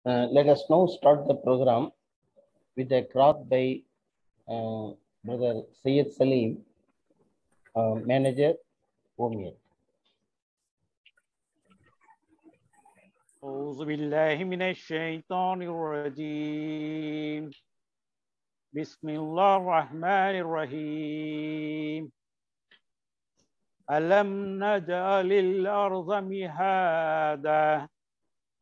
Let us now start the program with a crowd by Brother Syed Salim, Manager, OMIA. أعوذ بالله من الشيطان الرجيم بسم الله الرحمن الرحيم ألم نجعل الأرض مهادا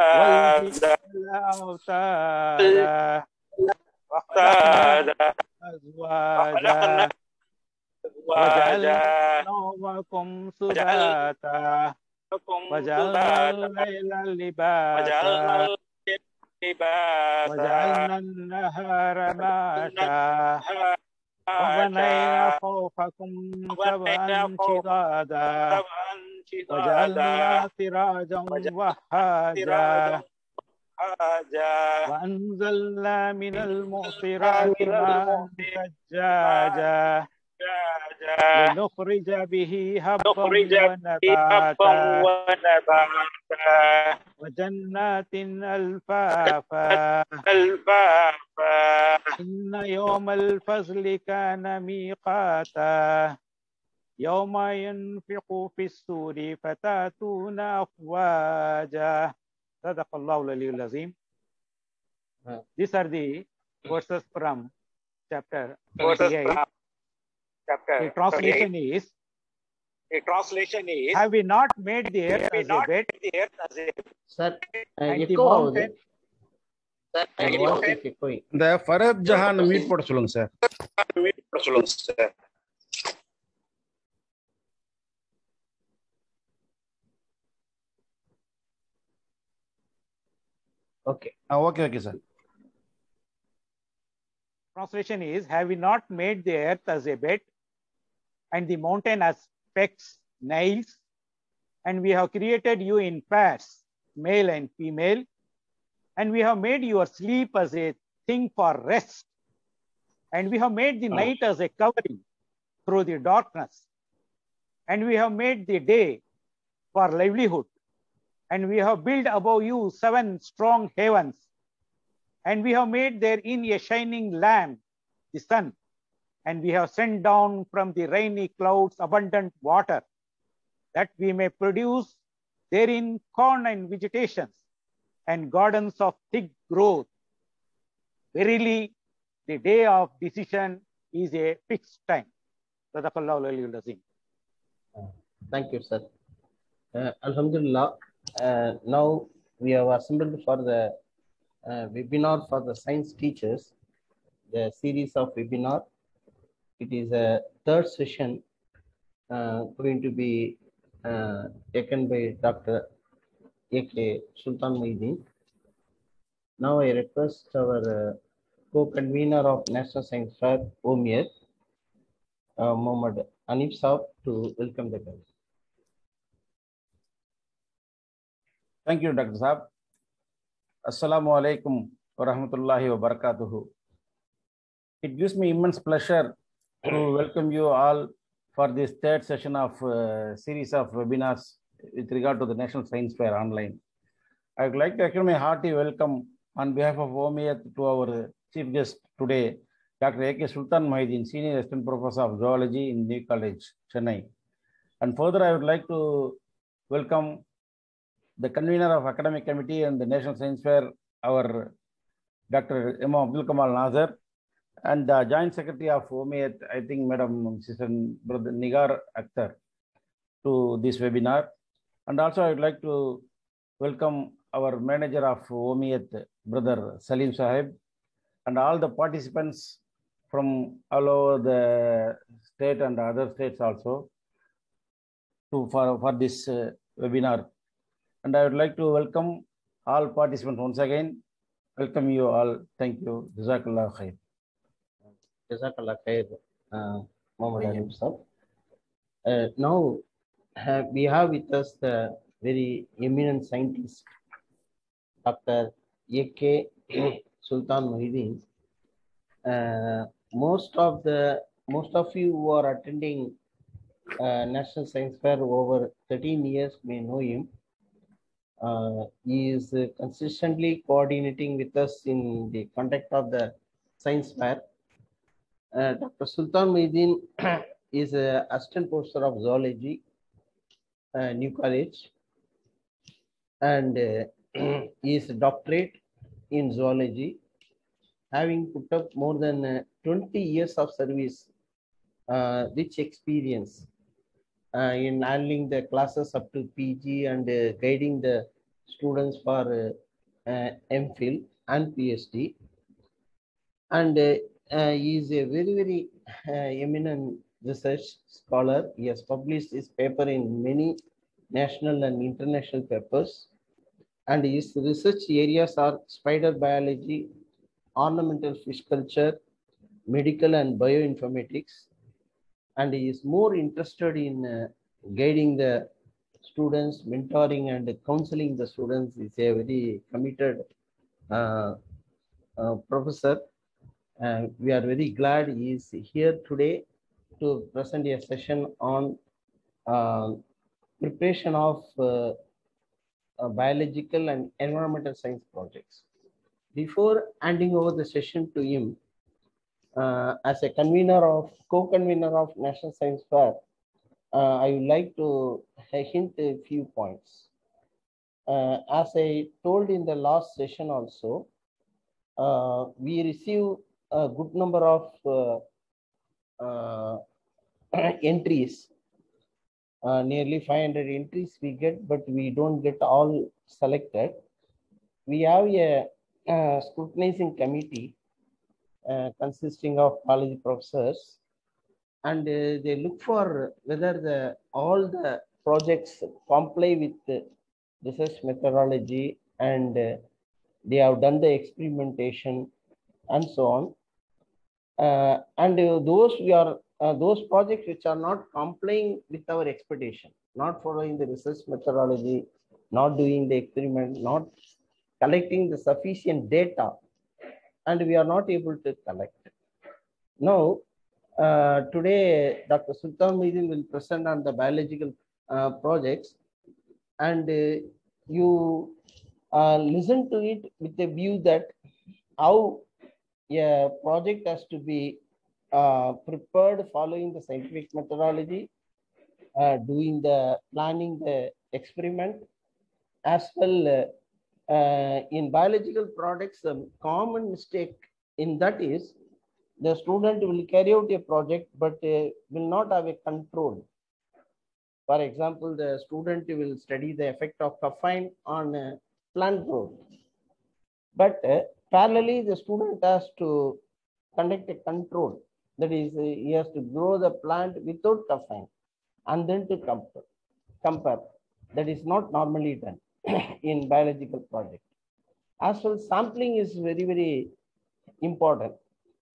والجبال أوتادا وخلقنا أزواجا وجعلنا نومكم سباتا وجعلنا الليل لباسا وجعلنا النهار معاشا وبنينا فوقكم سبعا شدادا وجعلنا سراجا وهاجا وأنزلنا من المعصرات ماء ثجاجا لنخرج به حبا ونباتا وجنات ألفافا إن يوم الفصل كان ميقاتا يوم ينفق في السور فتاتون أفواجا صدق الله العلي العظيم. These are the verses from chapter 28. The translation is, have we not made the earth as a bed? Sir, And the echo mountain. இந்த ஃபரத் Jahan meet போட சொல்லுங்க sir. Okay. Okay, sir. Translation is, have we not made the earth as a bed and the mountain as pegs, nails, and we have created you in pairs, male and female, and we have made your sleep as a thing for rest, and we have made the night as a covering through the darkness, and we have made the day for livelihood, and we have built above you 7 strong heavens, and we have made therein a shining lamp, the sun, and we have sent down from the rainy clouds abundant water, that we may produce therein corn and vegetations, and gardens of thick growth. Verily, the day of decision is a fixed time. Thank you, sir. Alhamdulillah. Now we have assembled for the webinar for the science teachers, the series of webinar. It is a third session going to be taken by Dr. A.K. Sultan Muhyiddin. Now I request our co-convener of National Science Fair, OMIA, Muhammad Anif Saab, to welcome the guys. Thank you, Dr. Saab. Assalamu alaikum wa rahmatullahi wa barakatuhu. It gives me immense pleasure to welcome you all for this third session of series of webinars with regard to the National Science Fair online. I would like to extend my hearty welcome on behalf of OMIA to our chief guest today, Dr. A.K. Sultan Muhyiddin, Senior Assistant Professor of Zoology in New College, Chennai. And further, I would like to welcome the convener of Academic Committee and the National Science Fair, our Dr. Imam Abdul Kamal Nazar, and the Joint Secretary of OMIA, I think Madam Sister Brother Nigar Akhtar, to this webinar. And also I would like to welcome our manager of OMIA, Brother Salim Sahib, and all the participants from all over the state and other states also for this webinar. And I would like to welcome all participants once again. Welcome you all. Thank you. Jazakallah khair. Jazakallah khair, Muhammad Anif Saab. Now we have with us the very eminent scientist, Dr. A.K. Sultan Muhyiddin. Most of you who are attending National Science Fair over 13 years may know him. He is consistently coordinating with us in the conduct of the science fair. Dr. Sultan Muhyiddin is an assistant professor of zoology, New College, and he is a doctorate in zoology, having put up more than 20 years of service, rich experience in handling the classes up to PG and guiding the students for MPhil and PhD. And he is a very, very eminent research scholar. He has published his paper in many national and international papers. And his research areas are spider biology, ornamental fish culture, medical and bioinformatics. And he is more interested in guiding the students, mentoring and counseling the students. Is a very committed professor. We are very glad he is here today to present a session on preparation of biological and environmental science projects. Before handing over the session to him, as a co-convener of National Science Fair, I would like to hint a few points. As I told in the last session also, we receive a good number of entries, nearly 500 entries we get, but we don't get all selected. We have a scrutinizing committee consisting of college professors, and they look for whether all the projects comply with the research methodology, and they have done the experimentation and so on. And those projects which are not complying with our expectation, not following the research methodology, not doing the experiment, not collecting the sufficient data, and we are not able to collect. Now, today, Dr. Sultan Muhyiddin will present on the biological projects, and you listen to it with the view that how a project has to be prepared following the scientific methodology, doing the planning the experiment, as well in biological products. The common mistake in that is the student will carry out a project but will not have a control. For example, the student will study the effect of caffeine on plant growth, but parallelly the student has to conduct a control. That is, he has to grow the plant without caffeine and then to compare. That is not normally done in biological project. As well, sampling is very, very important.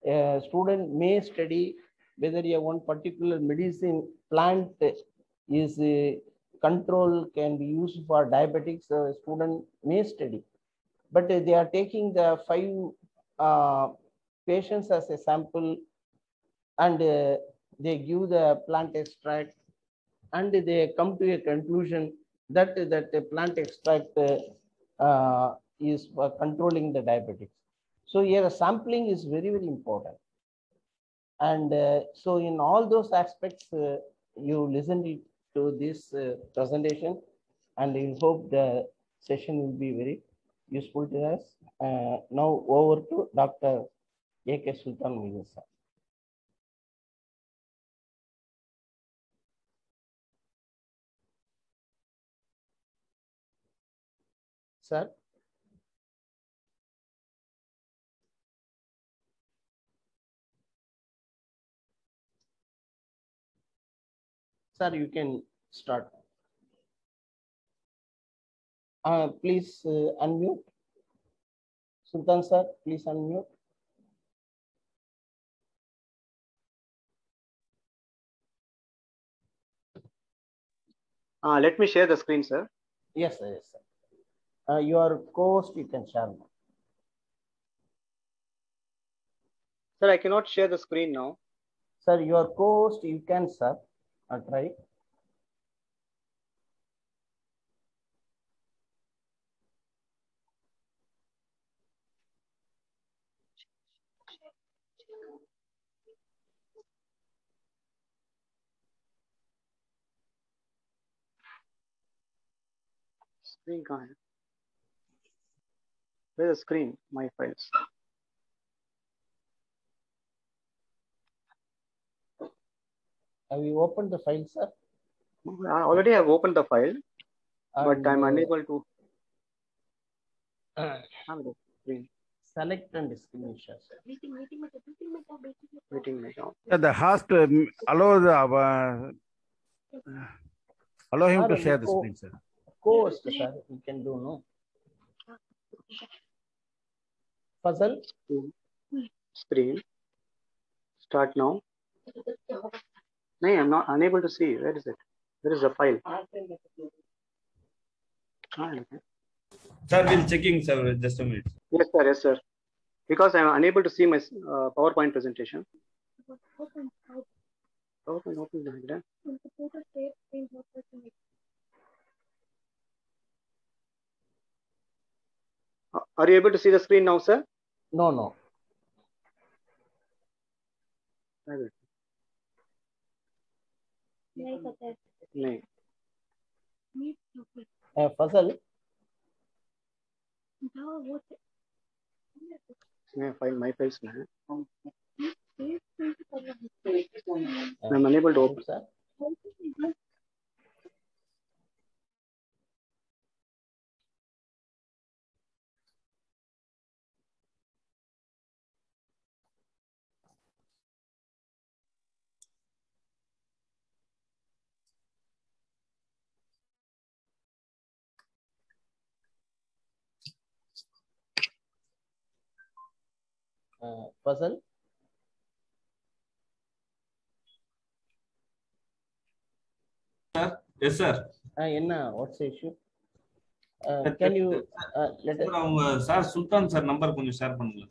A student may study whether one particular medicine plant is control can be used for diabetics. A student may study, but they are taking the 5 patients as a sample, and they give the plant extract, and they come to a conclusion that the plant extract is for controlling the diabetics. So here a sampling is very, very important. And so in all those aspects, you listen to this presentation, and we hope the session will be very useful to us. Now over to Dr. A.K. Sultan Muhyiddin. Sir. Sir, you can start. Please unmute. Sultan sir, please unmute. Let me share the screen, sir. Yes, sir. Yes, sir. Your co-host, you can share now. Sir, I cannot share the screen now. Sir, your co-host, you can, sir. I'll try. Screen कहाँ है? Where's the screen? My files. Have you opened the file, sir? I already have opened the file, but And, I'm unable to uh, have the screen. select and screen share. Meeting में जाओ. The host allow him to Sir, share the screen, sir. Co-host, sir, you can do, no? Fazal? Screen. Start now. No, I'm not unable to see. Where is it? Where is the file? Okay. Sir, we'll checking, sir. Just a minute. Yes, sir. Yes, sir. Because I'm unable to see my PowerPoint presentation. PowerPoint open the Are you able to see the screen now, sir? No, no. नहीं. Fazal? मैं file my files में है. I'm unable to open. Sir? Fazal? Yes, sir. What's the issue? Can you let us? அவங்க sir சுல்தான் sir number கொஞ்சம் share பண்ணுங்க.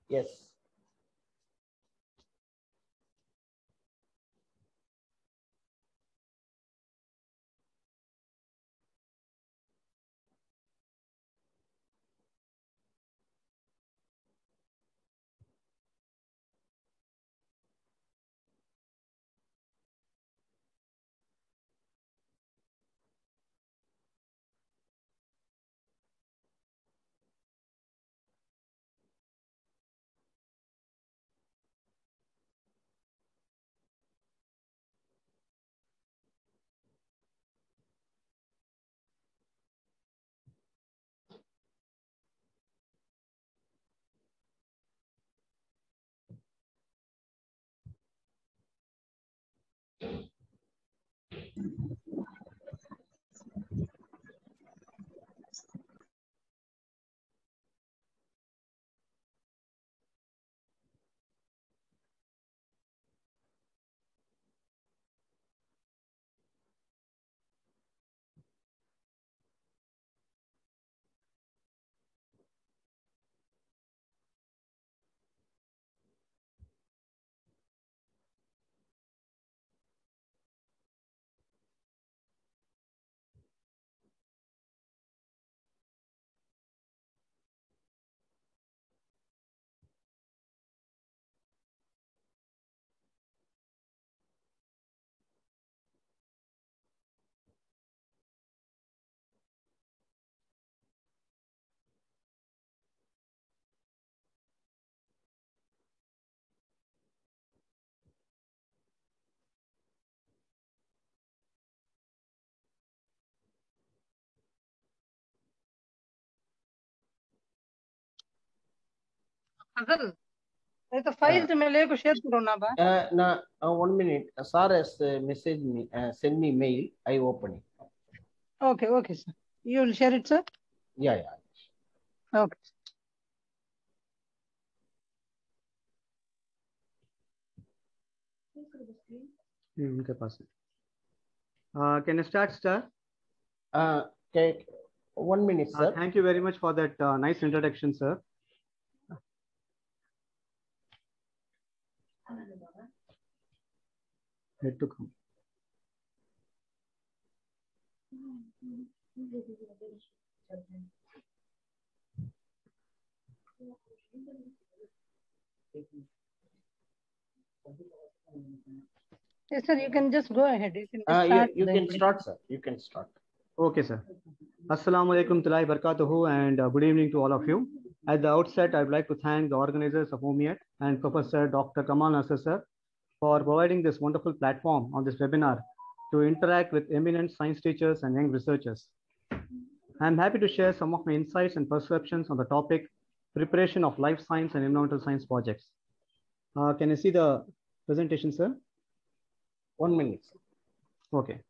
Yes. असल ये तो फाइल तो मैं लेको शेयर करो ना बा. Now, 1 minute. Sir has messaged me, send me mail. I open it. Okay, sir. You will share it, sir? Yeah. Okay. उनके पास है. Can I start, sir? Okay. 1 minute, sir. Thank you very much for that nice introduction, sir. Head to come. Yes, sir. You can just go ahead. You can just start. You can start, sir. You can start. Okay, sir. Assalamu alaikum wa barakatuhu, and good evening to all of you. At the outset, I would like to thank the organizers of OMIAT and Professor Dr. Kamal Nasser, sir, for providing this wonderful platform on this webinar to interact with eminent science teachers and young researchers. I'm happy to share some of my insights and perceptions on the topic, preparation of life science and environmental science projects. Can you see the presentation, sir? 1 minute. Okay.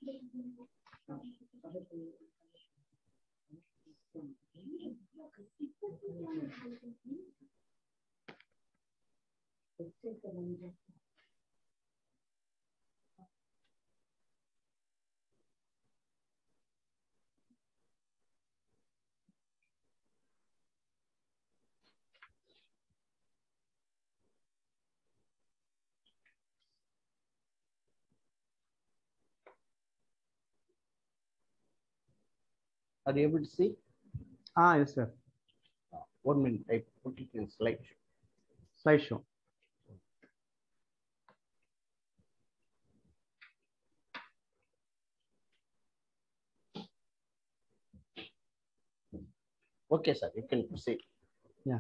Are you able to see? Yes, sir. 1 minute. I put it in slideshow. Slideshow. Okay, sir. You can proceed. Yeah.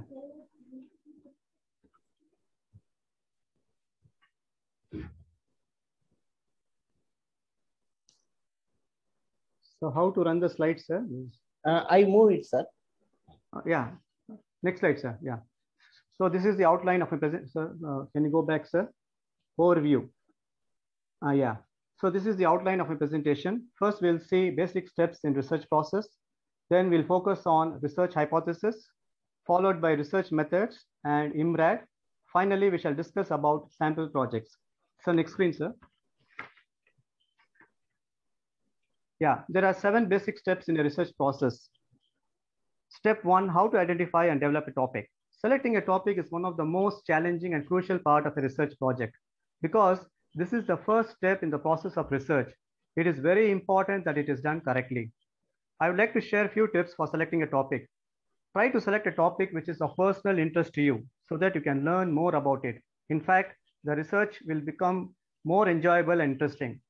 So how to run the slides, sir? I move it, sir. Yeah. Next slide, sir. Yeah. So this is the outline of a present. Sir, can you go back, sir? Overview. Yeah. So this is the outline of a presentation. First, we'll see basic steps in research process. Then we'll focus on research hypothesis, followed by research methods and IMRAD. Finally, we shall discuss about sample projects. So next screen, sir. Yeah, there are 7 basic steps in a research process. Step 1, how to identify and develop a topic. Selecting a topic is one of the most challenging and crucial part of a research project because this is the first step in the process of research. It is very important that it is done correctly. I would like to share a few tips for selecting a topic. Try to select a topic which is of personal interest to you so that you can learn more about it. In fact, the research will become more enjoyable and interesting.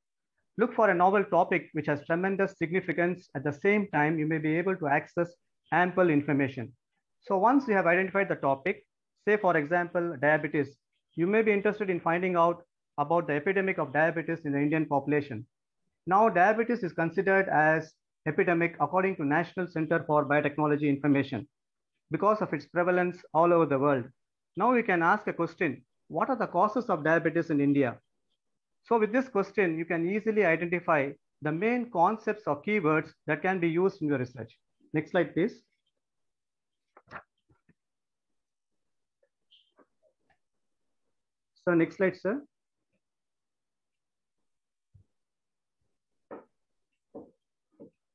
Look for a novel topic which has tremendous significance. At the same time, you may be able to access ample information. So once you have identified the topic, say for example, diabetes, you may be interested in finding out about the epidemic of diabetes in the Indian population. Now, diabetes is considered as epidemic according to National Center for Biotechnology Information because of its prevalence all over the world. Now you can ask a question, what are the causes of diabetes in India? So with this question, you can easily identify the main concepts or keywords that can be used in your research. Next slide, please. So next slide, sir.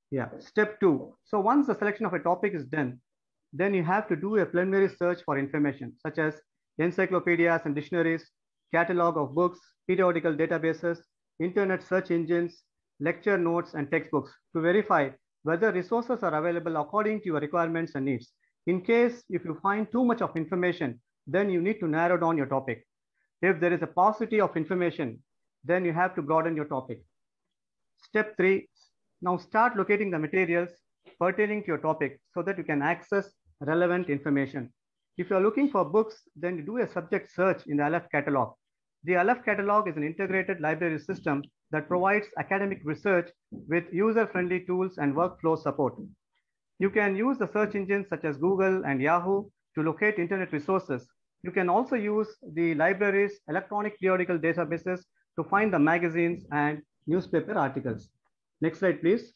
Yeah, step 2. So once the selection of a topic is done, then you have to do a preliminary search for information such as encyclopedias and dictionaries, catalog of books, periodical databases, internet search engines, lecture notes, and textbooks to verify whether resources are available according to your requirements and needs. In case if you find too much of information, then you need to narrow down your topic. If there is a paucity of information, then you have to broaden your topic. Step 3, now start locating the materials pertaining to your topic so that you can access relevant information. If you're looking for books, then you do a subject search in the Aleph catalog. The Aleph catalog is an integrated library system that provides academic research with user-friendly tools and workflow support. You can use the search engines such as Google and Yahoo to locate internet resources. You can also use the libraries, electronic periodical databases to find the magazines and newspaper articles. Next slide, please.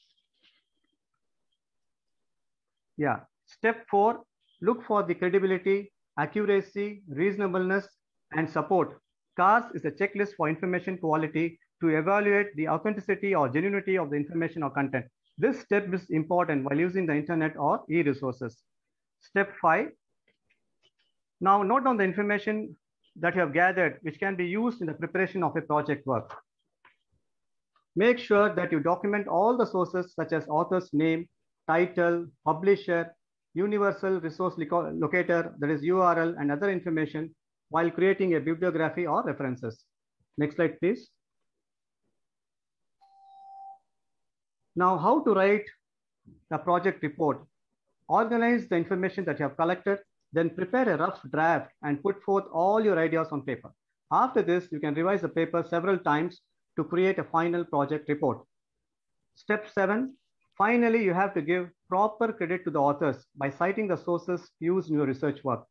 Yeah. Step 4, look for the credibility, accuracy, reasonableness, and support. CARS is a checklist for information quality to evaluate the authenticity or genuinity of the information or content. This step is important while using the internet or e-resources. Step 5. Now note down the information that you have gathered, which can be used in the preparation of a project work. Make sure that you document all the sources such as author's name, title, publisher, universal resource locator, that is URL, and other information while creating a bibliography or references. Next slide, please. Now, how to write the project report? Organize the information that you have collected, then prepare a rough draft and put forth all your ideas on paper. After this, you can revise the paper several times to create a final project report. Step 7, finally, you have to give proper credit to the authors by citing the sources used in your research work.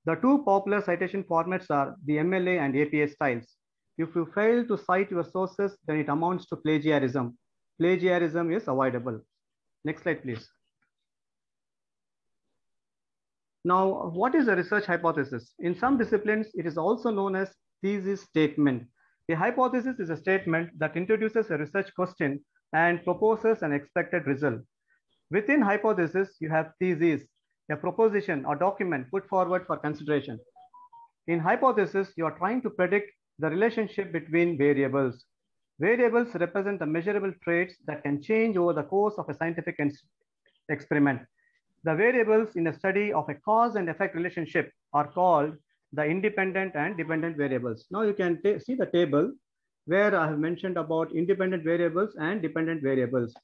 The two popular citation formats are the MLA and APA styles. If you fail to cite your sources, then it amounts to plagiarism. Plagiarism is avoidable. Next slide, please. Now, what is a research hypothesis? In some disciplines, it is also known as thesis statement. A hypothesis is a statement that introduces a research question and proposes an expected result. Within hypothesis, you have thesis, a proposition or document put forward for consideration. In hypothesis, you are trying to predict the relationship between variables. Variables represent the measurable traits that can change over the course of a scientific experiment. The variables in a study of a cause and effect relationship are called the independent and dependent variables. Now you can see the table where I have mentioned about independent variables and dependent variables.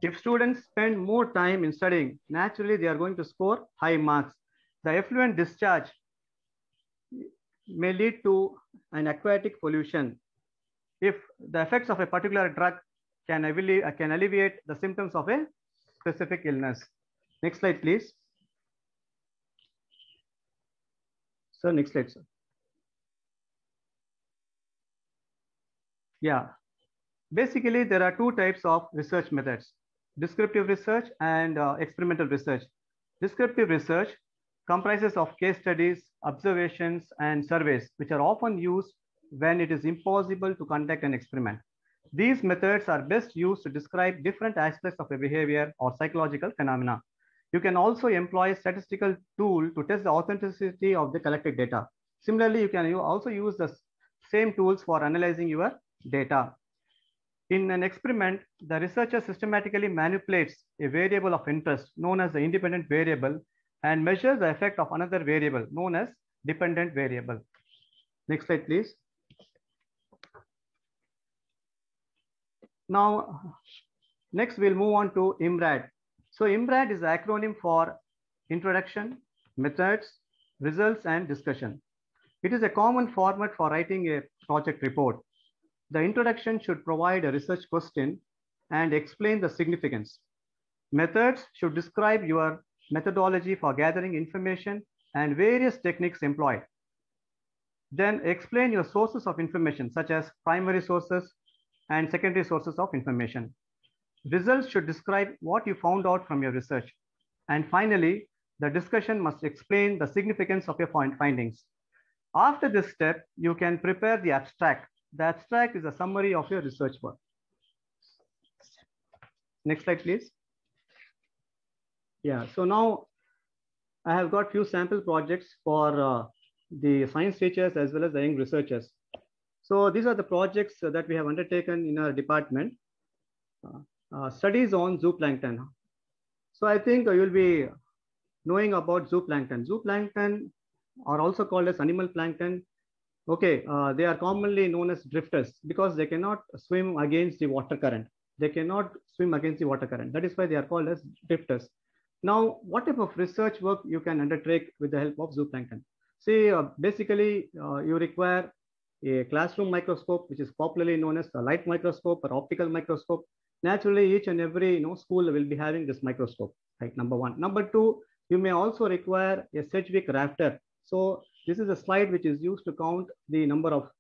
If students spend more time in studying, naturally they are going to score high marks. The effluent discharge may lead to an aquatic pollution. If the effects of a particular drug can alleviate the symptoms of a specific illness. Next slide, please. So next slide, sir. Yeah. Basically, there are two types of research methods: descriptive research and experimental research. Descriptive research comprises of case studies, observations, and surveys, which are often used when it is impossible to conduct an experiment. These methods are best used to describe different aspects of a behavior or psychological phenomena. You can also employ a statistical tool to test the authenticity of the collected data. Similarly, you can also use the same tools for analyzing your data. In an experiment, the researcher systematically manipulates a variable of interest known as the independent variable and measures the effect of another variable known as dependent variable. Next slide, please. Now, next we'll move on to IMRAD. So IMRAD is the acronym for Introduction, Methods, Results, and Discussion. It is a common format for writing a project report. The introduction should provide a research question and explain the significance. Methods should describe your methodology for gathering information and various techniques employed. Then explain your sources of information, such as primary sources and secondary sources of information. Results should describe what you found out from your research. And finally, the discussion must explain the significance of your findings. After this step, you can prepare the abstract. The abstract is a summary of your research work. Next slide, please. Yeah, so now I have got few sample projects for the science teachers as well as the young researchers. So these are the projects that we have undertaken in our department. Studies on zooplankton. So I think you'll be knowing about zooplankton. Zooplankton are also called as animal plankton. Okay, they are commonly known as drifters because they cannot swim against the water current. They cannot swim against the water current. That is why they are called as drifters. Now, what type of research work you can undertake with the help of zooplankton? See, basically, you require a classroom microscope, which is popularly known as the light microscope or optical microscope. Naturally, each and every school will be having this microscope, right? Number one. Number two, You may also require a Sedgwick rafter. So this is a slide which is used to count the number of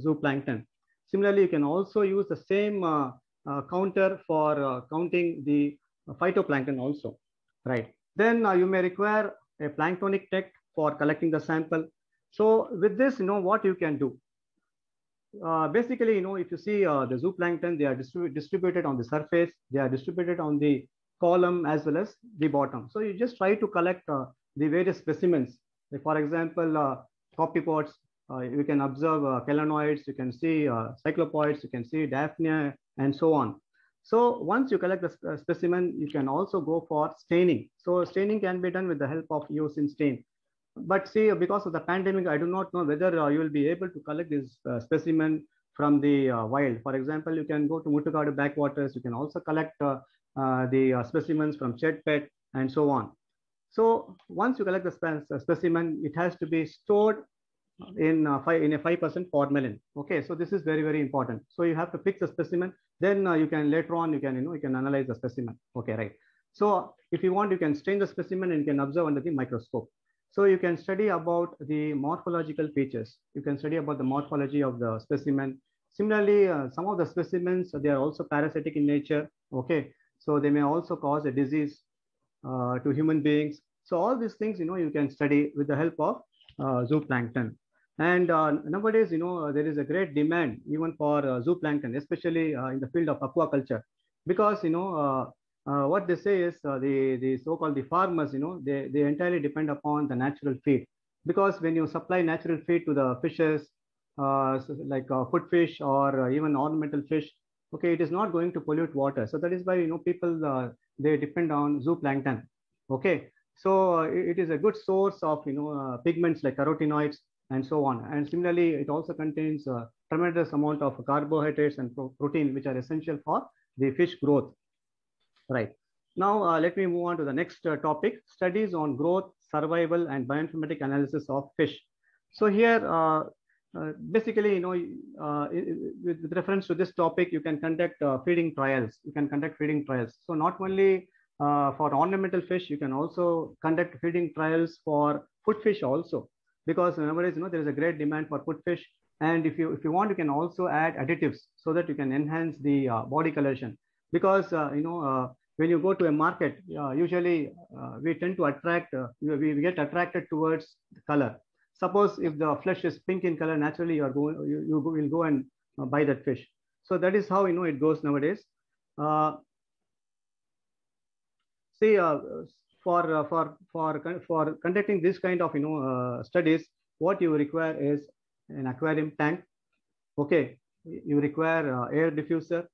zooplankton. Similarly, you can also use the same counter for counting the phytoplankton also, right? Then you may require a planktonic tech for collecting the sample. So with this, what you can do. Basically, if you see the zooplankton, they are distributed on the surface, they are distributed on the column as well as the bottom. So you just try to collect the various specimens. Like for example, copypods, you can observe chelonoids, you can see cyclopoids, you can see Daphnia, and so on. So once you collect the specimen, you can also go for staining. So staining can be done with the help of eosin stain. But see, because of the pandemic, I do not know whether you will be able to collect this specimen from the wild. For example, you can go to Muttukadu backwaters. You can also collect the specimens from Chetpet and so on. So once you collect the specimen, it has to be stored in a 5% formalin. Okay, so this is very, very important. So you have to fix the specimen. Then you can later on, you can analyze the specimen. Okay, right. So if you want, you can stain the specimen and you can observe under the microscope. So you can study about the morphological features. You can study about the morphology of the specimen. Similarly, some of the specimens, they are also parasitic in nature. Okay, so they may also cause a disease to human beings. So all these things, you can study with the help of zooplankton. And nowadays, there is a great demand even for zooplankton, especially in the field of aquaculture, because what they say is the so-called the farmers, they entirely depend upon the natural feed, because when you supply natural feed to the fishes, like food fish or even ornamental fish, okay, it is not going to pollute water. So that is why people they depend on zooplankton. Okay, so it is a good source of pigments like carotenoids and so on. And similarly, it also contains a tremendous amount of carbohydrates and protein, which are essential for the fish growth. Right. Now, let me move on to the next topic, studies on growth, survival, and bioinformatic analysis of fish. So here, basically, with reference to this topic, you can conduct feeding trials. You can conduct feeding trials. So not only for ornamental fish, you can also conduct feeding trials for food fish also, because nowadays, there is a great demand for food fish. And if you want, you can also add additives so that you can enhance the body coloration. Because when you go to a market, usually we tend to attract, we get attracted towards the color. Suppose if the flesh is pink in color, naturally you will go and buy that fish. So that is how it goes nowadays. See, for conducting this kind of studies, what you require is an aquarium tank. Okay, you require air diffuser.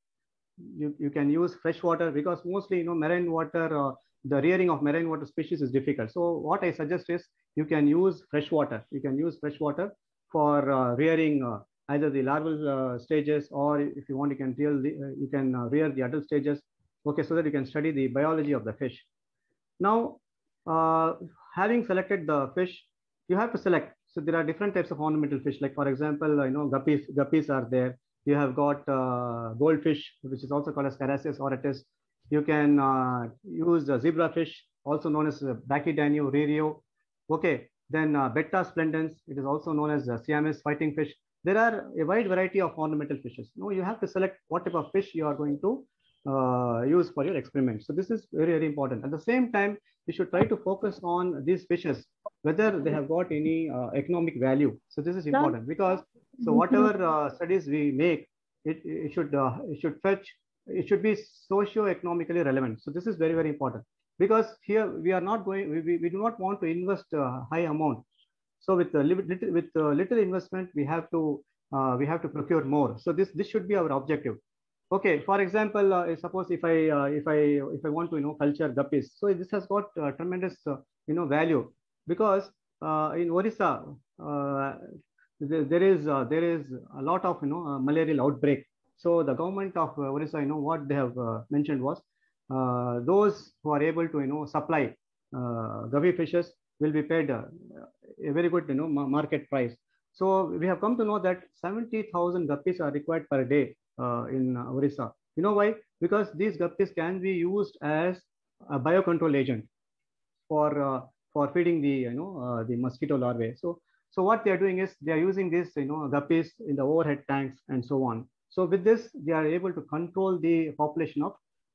You can use fresh water, because mostly marine water, the rearing of marine water species is difficult. So what I suggest is you can use fresh water. You can use fresh water for rearing either the larval stages, or if you want, you can rear the adult stages. Okay, so that you can study the biology of the fish. Now, having selected the fish, you have to select. So there are different types of ornamental fish. Like for example, guppies are there. You have got goldfish, which is also called as Carassius auratus. You can use zebrafish, also known as Brachydinio rerio. Okay, then Betta splendens, it is also known as Siamese fighting fish. There are a wide variety of ornamental fishes. You have to select what type of fish you are going to use for your experiment. So this is very, very important. At the same time, you should try to focus on these fishes, whether they have got any economic value. So this is important, because so whatever studies we make, it should be socio-economically relevant. So this is very, very important, because here we are not going, we do not want to invest a high amount. So with little investment, we have to procure more. So this should be our objective. Okay, for example, suppose if I want to culture guppies, so this has got tremendous value, because in Orissa there is a lot of malarial outbreak. So the government of Orissa, what they have mentioned was those who are able to supply guppy fishes will be paid a very good market price. So we have come to know that 70,000 guppies are required per day in Orissa. You know why? Because these guppies can be used as a biocontrol agent. for feeding the the mosquito larvae. So what they are doing is they are using this guppies in the overhead tanks and so on. So with this, they are able to control the population of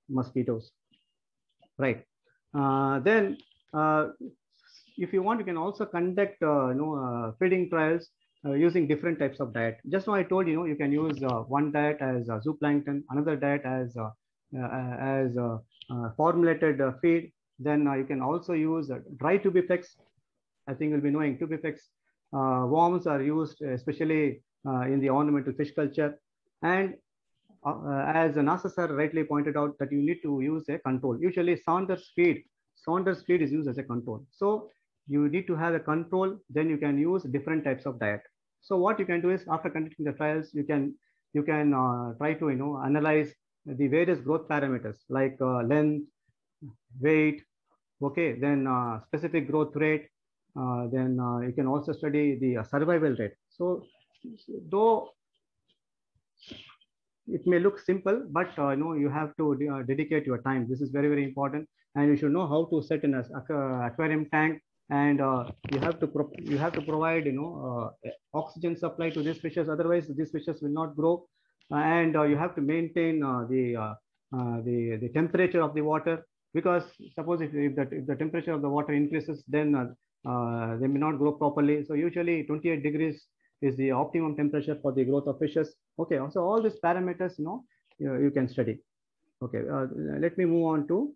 mosquitoes, right? Then if you want, you can also conduct feeding trials using different types of diet. Just now I told you can use one diet as zooplankton, another diet as formulated feed. Then you can also use dry tubifex. I think you'll be knowing tubifex. Worms are used especially in the ornamental fish culture. And as NASA sir rightly pointed out, that you need to use a control. Usually Saunders feed is used as a control. So you need to have a control, then you can use different types of diet. So what you can do is, after conducting the trials, you can try to analyze the various growth parameters like length, weight, okay, then specific growth rate, then you can also study the survival rate. So though it may look simple, but you have to dedicate your time. This is very, very important, and you should know how to set in an aquarium tank, and you have to provide oxygen supply to these fishes. Otherwise, these fishes will not grow, and you have to maintain the temperature of the water, because suppose if the temperature of the water increases, then they may not grow properly. So usually 28 degrees is the optimum temperature for the growth of fishes. Okay, so all these parameters you can study. Okay, let me move on to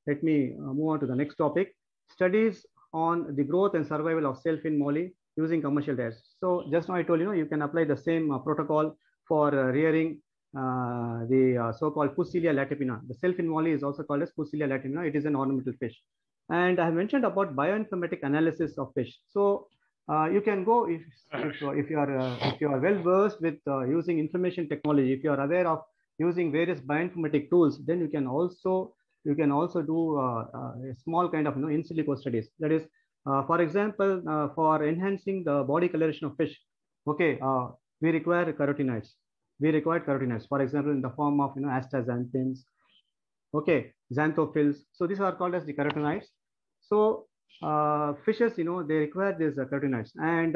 the next topic: studies on the growth and survival of sailfin molly using commercial diets. So just now I told you can apply the same protocol for rearing the so-called Pusillea latipina. The sailfin molly is also called as Pusillea latipina. It is an ornamental fish. And I have mentioned about bioinformatic analysis of fish. So you can go if you are well versed with using information technology, if you are aware of using various bioinformatic tools, then you can also do a small kind of in silico studies. That is, for example, for enhancing the body coloration of fish, okay, we require carotenoids. For example, in the form of astaxanthins, okay, xanthophylls. So these are called as the carotenoids. So fishes, they require these carotenoids, and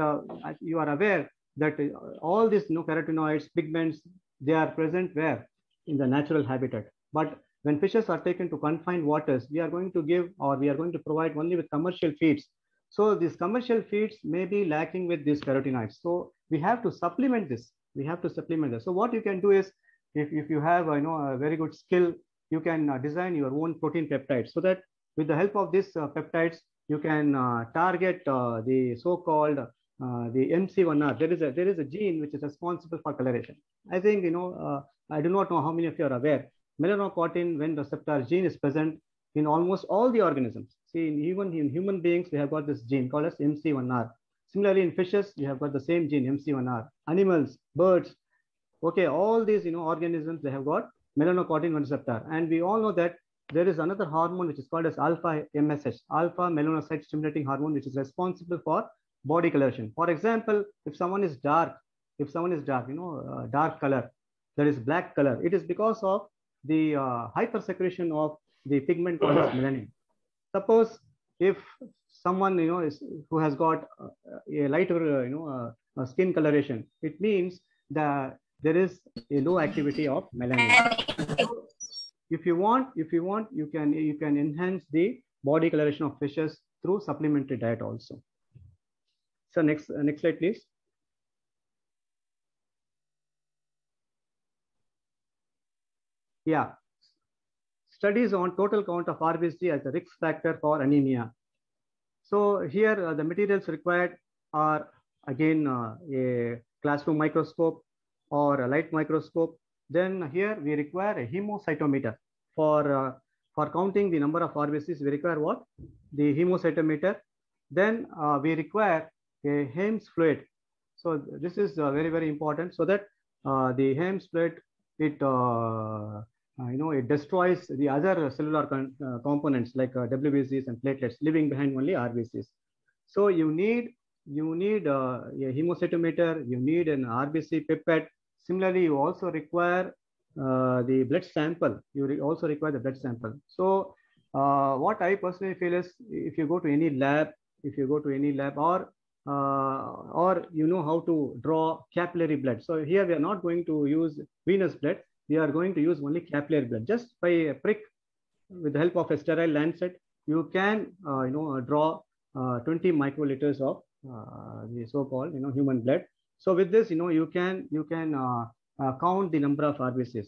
you are aware that all these carotenoids, pigments, they are present where? In the natural habitat. But when fishes are taken to confined waters, we are going to provide only with commercial feeds. So these commercial feeds may be lacking with these carotenoids. So we have to supplement this. So what you can do is, if you have a very good skill, you can design your own protein peptides, so that with the help of these peptides, you can target the so-called the MC1R. There is a gene which is responsible for coloration. I think I do not know how many of you are aware. Melanocortin 1 receptor gene is present in almost all the organisms. See, even in human beings, we have got this gene called as MC1R. Similarly, in fishes, we have got the same gene, MC1R. Animals, birds, okay, all these organisms, they have got melanocortin 1 receptor. And we all know that there is another hormone which is called as alpha MSH, alpha melanocyte stimulating hormone, which is responsible for body coloration. For example, if someone is dark, dark color, that is black color, it is because of the hypersecretion of the pigment called as melanin. Suppose if someone who has got a lighter skin coloration, it means that there is a low activity of melanin. If you want, you can enhance the body coloration of fishes through supplementary diet also. So next slide, please. Yeah, studies on total count of RBC as a risk factor for anemia. So here the materials required are again a classroom microscope or a light microscope. Then here we require a hemocytometer for counting the number of RBCs. We require what? The hemocytometer. Then we require a Haems fluid. So this is very, very important, so that the Haems fluid, it it destroys the other cellular components like WBCs and platelets, leaving behind only RBCs. So you need a hemocytometer, you need an RBC pipette. Similarly, you also require the blood sample. You also require the blood sample. So what I personally feel is, if you go to any lab, or you know how to draw capillary blood. So here we are not going to use venous blood. We are going to use only capillary blood. Just by a prick with the help of a sterile lancet, you can draw 20 microliters of the so-called human blood. So with this, you can count the number of RBCs.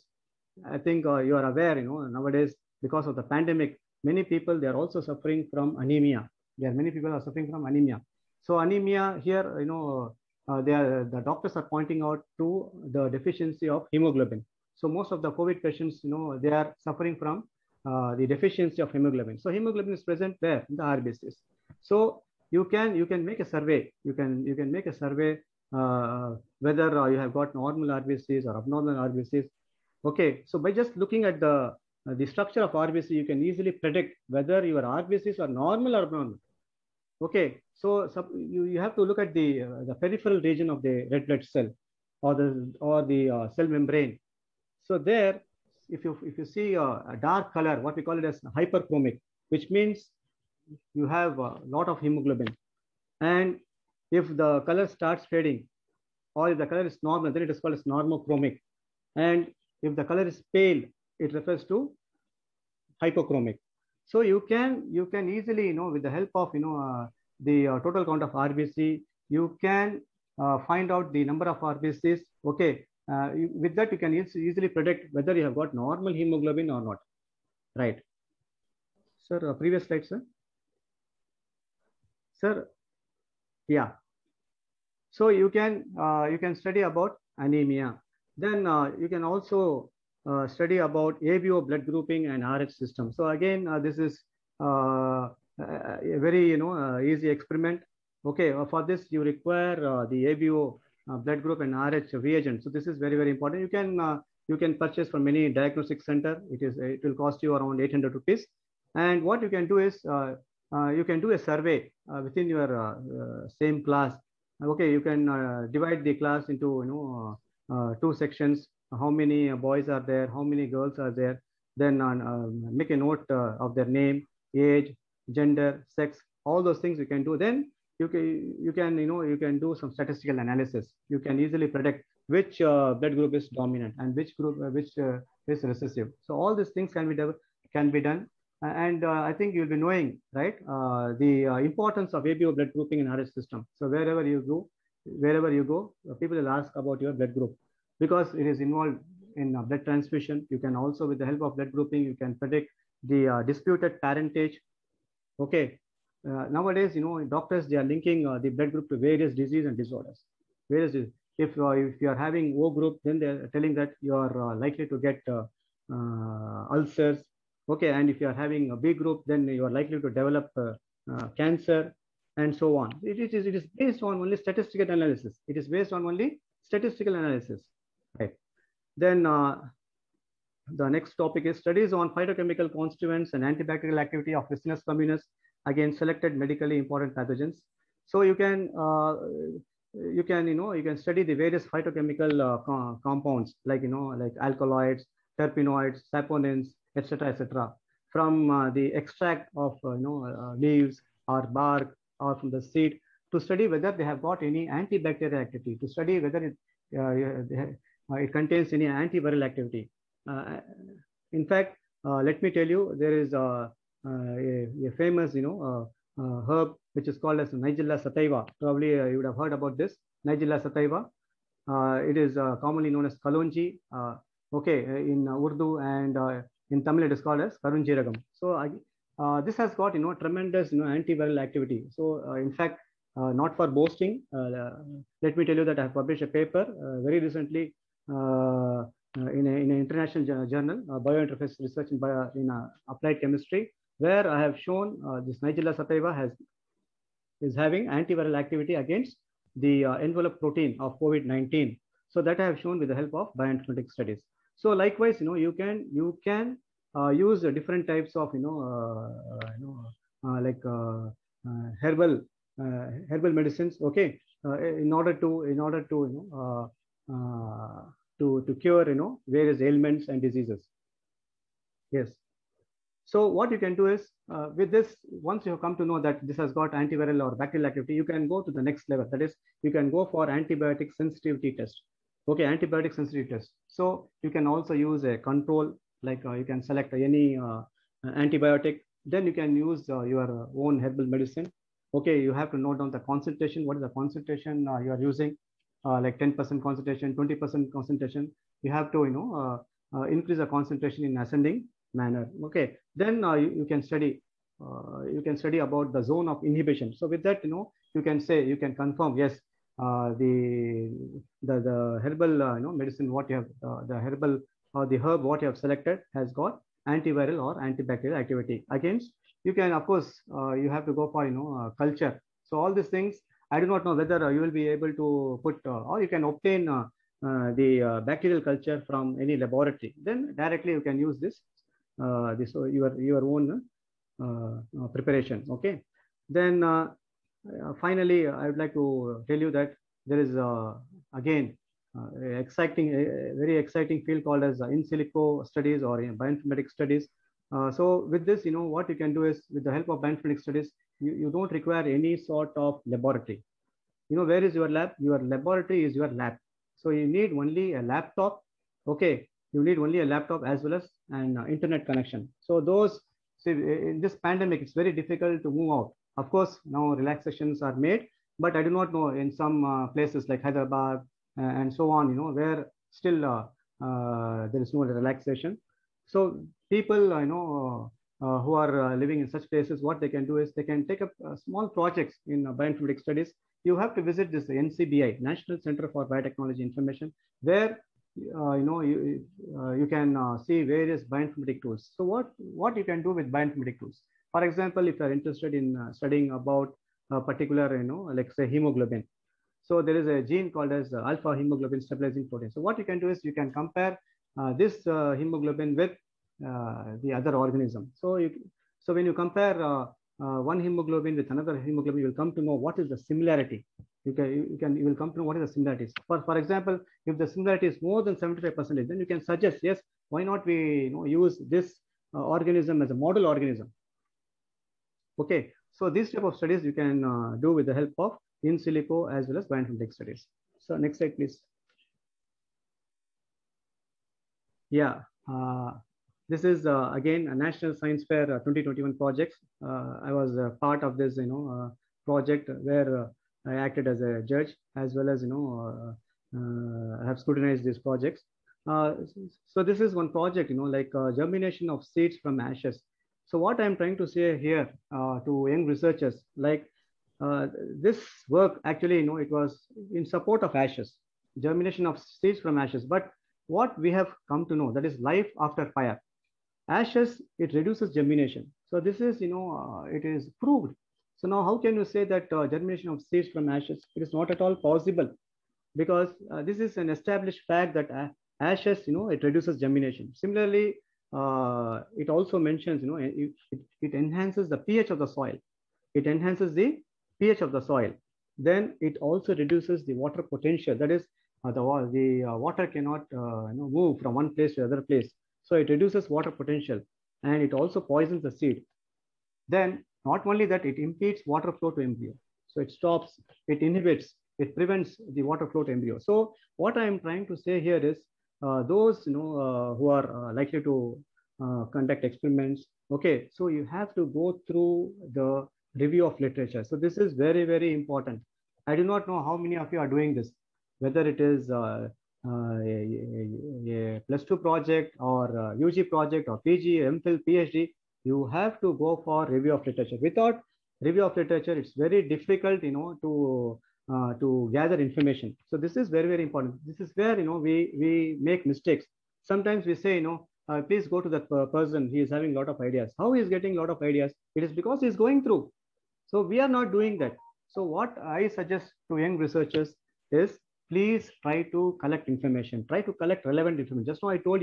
I think you are aware, nowadays, because of the pandemic, many people, they are also suffering from anemia. Many people are suffering from anemia. So anemia here, the doctors are pointing out to the deficiency of hemoglobin. So most of the COVID patients, they are suffering from the deficiency of hemoglobin. So hemoglobin is present there in the RBCs. So you can make a survey. You can make a survey whether you have got normal RBCs or abnormal RBCs. Okay, so by just looking at the structure of RBC, you can easily predict whether your RBCs are normal or abnormal. Okay, so you have to look at the peripheral region of the red blood cell or the cell membrane. So there, if you see a dark color, what we call it as hyperchromic, which means you have a lot of hemoglobin. And if the color starts fading, or if the color is normal, then it is called as normochromic. And if the color is pale, it refers to hypochromic. So you can easily, with the help of the total count of RBC, you can find out the number of RBCs. Okay, with that you can easily predict whether you have got normal hemoglobin or not. Right, sir. Previous slide, sir. Sir, yeah. So you can study about anemia. Then you can also study about ABO blood grouping and RH system. So again, this is a very easy experiment. Okay, for this you require the ABO blood group and RH reagent. So this is very, very important. You can purchase from any diagnostic center. It will cost you around 800 rupees. And what you can do is you can do a survey within your same class. Okay, you can divide the class into two sections. How many boys are there? How many girls are there? Then make a note of their name, age, gender, sex. All those things you can do. Then you can do some statistical analysis. You can easily predict which blood group is dominant and which group is recessive. So all these things can be done. And I think you'll be knowing, right, the importance of ABO blood grouping in RH system. So wherever you go, people will ask about your blood group, because it is involved in blood transfusion. You can also, with the help of blood grouping, you can predict the disputed parentage. Okay, nowadays, doctors, they are linking the blood group to various diseases and disorders. If you are having O group, then they are telling that you are likely to get ulcers. Okay, and if you are having a B group, then you are likely to develop cancer, and so on. It is based on only statistical analysis. It is based on only statistical analysis, right? Then the next topic is studies on phytochemical constituents and antibacterial activity of Ricinus communis against selected medically important pathogens. So you can study the various phytochemical compounds, like alkaloids, terpenoids, saponins, etc., from the extract of leaves or bark or from the seed, to study whether they have got any antibacterial activity, to study whether it contains any antiviral activity. In fact, let me tell you, there is a famous herb which is called as Nigella sativa. Probably you would have heard about this, Nigella sativa. It is commonly known as kalonji. Okay, in Urdu, and in Tamil it is called as karunjiragam. So this has got tremendous antiviral activity. So in fact, not for boasting, let me tell you that I have published a paper very recently in an international journal, Biointerface Research in Applied Chemistry, where I have shown this Nigella sativa is having antiviral activity against the envelope protein of COVID-19. So that I have shown with the help of bioinformatics studies. So likewise, you can use different types of herbal medicines. Okay, in order to cure various ailments and diseases. Yes. So what you can do is with this, once you have come to know that this has got antiviral or bacterial activity, you can go to the next level. That is, you can go for antibiotic sensitivity test. Okay, antibiotic sensitivity test. So you can also use a control, like you can select any antibiotic. Then you can use your own herbal medicine. Okay, you have to note down the concentration. What is the concentration you are using? Like 10% concentration, 20% concentration. You have to, increase the concentration in ascending manner. Okay, then you can study. You can study about the zone of inhibition. So with that, you can say, you can confirm, yes, the herbal medicine what you have, the herbal or the herb what you have selected has got antiviral or antibacterial activity. Against, you can, of course, you have to go for culture. So all these things, I do not know whether you will be able to put or you can obtain the bacterial culture from any laboratory. Then directly you can use this your own preparation. Okay, then finally I would like to tell you that there is again very exciting field called as in silico studies or bioinformatics studies. So with this, what you can do is, with the help of bioinformatics studies, you don't require any sort of laboratory. Where is your lab? Your laboratory is your lab. So you need only a laptop. Okay, you need only a laptop as well as an internet connection. So those, see, in this pandemic, it's very difficult to move out. Of course, now relaxations are made, but I do not know in some places like Hyderabad and so on, where still there is no relaxation. So people, who are living in such places, what they can do is they can take up small projects in bioinformatics studies. You have to visit this NCBI, National Center for Biotechnology Information, where you can see various bioinformatic tools. So what you can do with bioinformatic tools? For example, if you are interested in studying about a particular, like say hemoglobin. So there is a gene called as alpha hemoglobin stabilizing protein. So what you can do is you can compare this hemoglobin with the other organism. So when you compare one hemoglobin with another hemoglobin, you will come to know what is the similarity. You will come to know what is the similarities. For example, if the similarity is more than 75%, then you can suggest, yes, why not we use this organism as a model organism. Okay, so this type of studies you can do with the help of in silico as well as bioinformatics studies. So next slide, please. Yeah, this is again a National Science Fair 2021 project. I was part of this, project where I acted as a judge as well as I have scrutinized these projects. So this is one project, like germination of seeds from ashes. So what I'm trying to say here to young researchers, like this work actually, it was in support of ashes, germination of seeds from ashes. But what we have come to know, that is life after fire. Ashes, it reduces germination. So this is, it is proved. So now how can you say that germination of seeds from ashes? It is not at all possible, because this is an established fact that ashes, it reduces germination. Similarly, it also mentions, it enhances the pH of the soil. It enhances the pH of the soil. Then it also reduces the water potential. That is, the water cannot move from one place to another place. So it reduces water potential, and it also poisons the seed. Then not only that, it impedes water flow to embryo. So it stops, it inhibits, it prevents the water flow to embryo. So what I am trying to say here is those who are likely to conduct experiments. Okay, so you have to go through the review of literature. So this is very, very important. I do not know how many of you are doing this, whether it is a +2 project or UG project or PG, MPhil, PhD. You have to go for review of literature. Without review of literature, it's very difficult, to gather information. So this is very, very important. This is where we make mistakes. Sometimes we say, please go to that person. He is having a lot of ideas. How he is getting a lot of ideas? It is because he is going through. So we are not doing that. So what I suggest to young researchers is, please try to collect information. Try to collect relevant information. Just now I told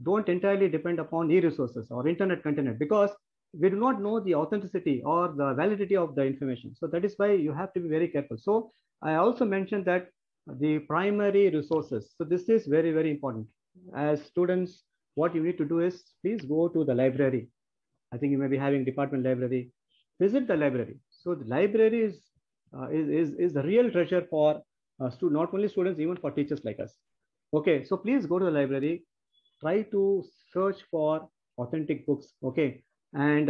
don't entirely depend upon e-resources or internet content, because we do not know the authenticity or the validity of the information. So that is why you have to be very careful. So I also mentioned that the primary resources. So this is very, very important. As students what you need to do is please go to the library. I think you may be having department library. Visit the library. So the library is the real treasure for not only students, even for teachers like us. Okay, so please go to the library. Try to search for authentic books. Okay, and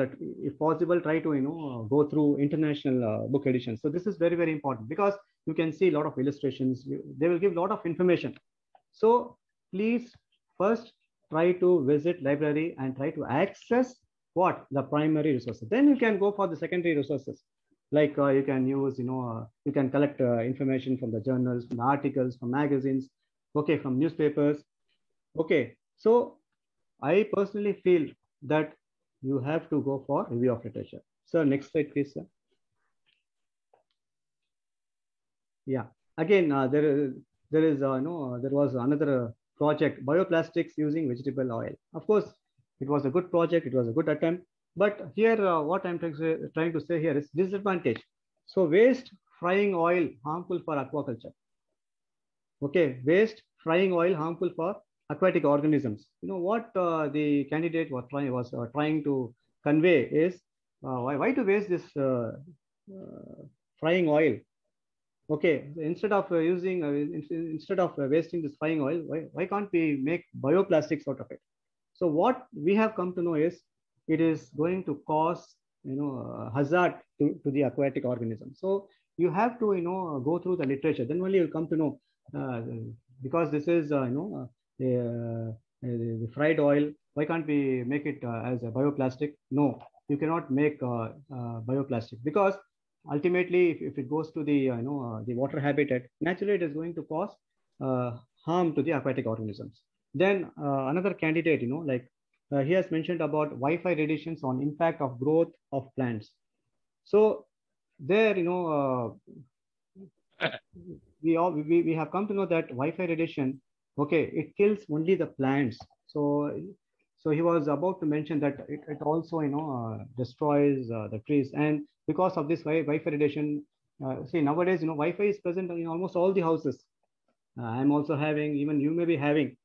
if possible, try to go through international book editions. So this is very, very important because you can see a lot of illustrations. They will give a lot of information. So please first try to visit library and try to access what the primary resources. Then you can go for the secondary resources. Like you can use, you can collect information from the journals, from the articles, from magazines, okay, from newspapers. Okay, so I personally feel that you have to go for review of literature. So next slide, please, sir. Yeah, again, there was another project, bioplastics using vegetable oil. Of course, it was a good project. It was a good attempt. But here, what I'm trying to say here is disadvantage. So waste frying oil harmful for aquaculture. Okay, waste frying oil harmful for aquatic organisms. What the candidate was trying to convey is why to waste this frying oil. Okay, instead of wasting this frying oil, why can't we make bioplastics out of it? So what we have come to know is it is going to cause hazard to the aquatic organism. So you have to go through the literature. Then only you'll come to know because this is the fried oil. Why can't we make it as a bioplastic? No, you cannot make bioplastic because ultimately, if it goes to the the water habitat, naturally it is going to cause harm to the aquatic organisms. Then another candidate, he has mentioned about Wi-Fi radiations on impact of growth of plants. So there, we have come to know that Wi-Fi radiation, okay, it kills only the plants. So he was about to mention that it also destroys the trees, and because of this Wi-Fi radiation, see nowadays Wi-Fi is present in almost all the houses. I'm also having, even you may be having,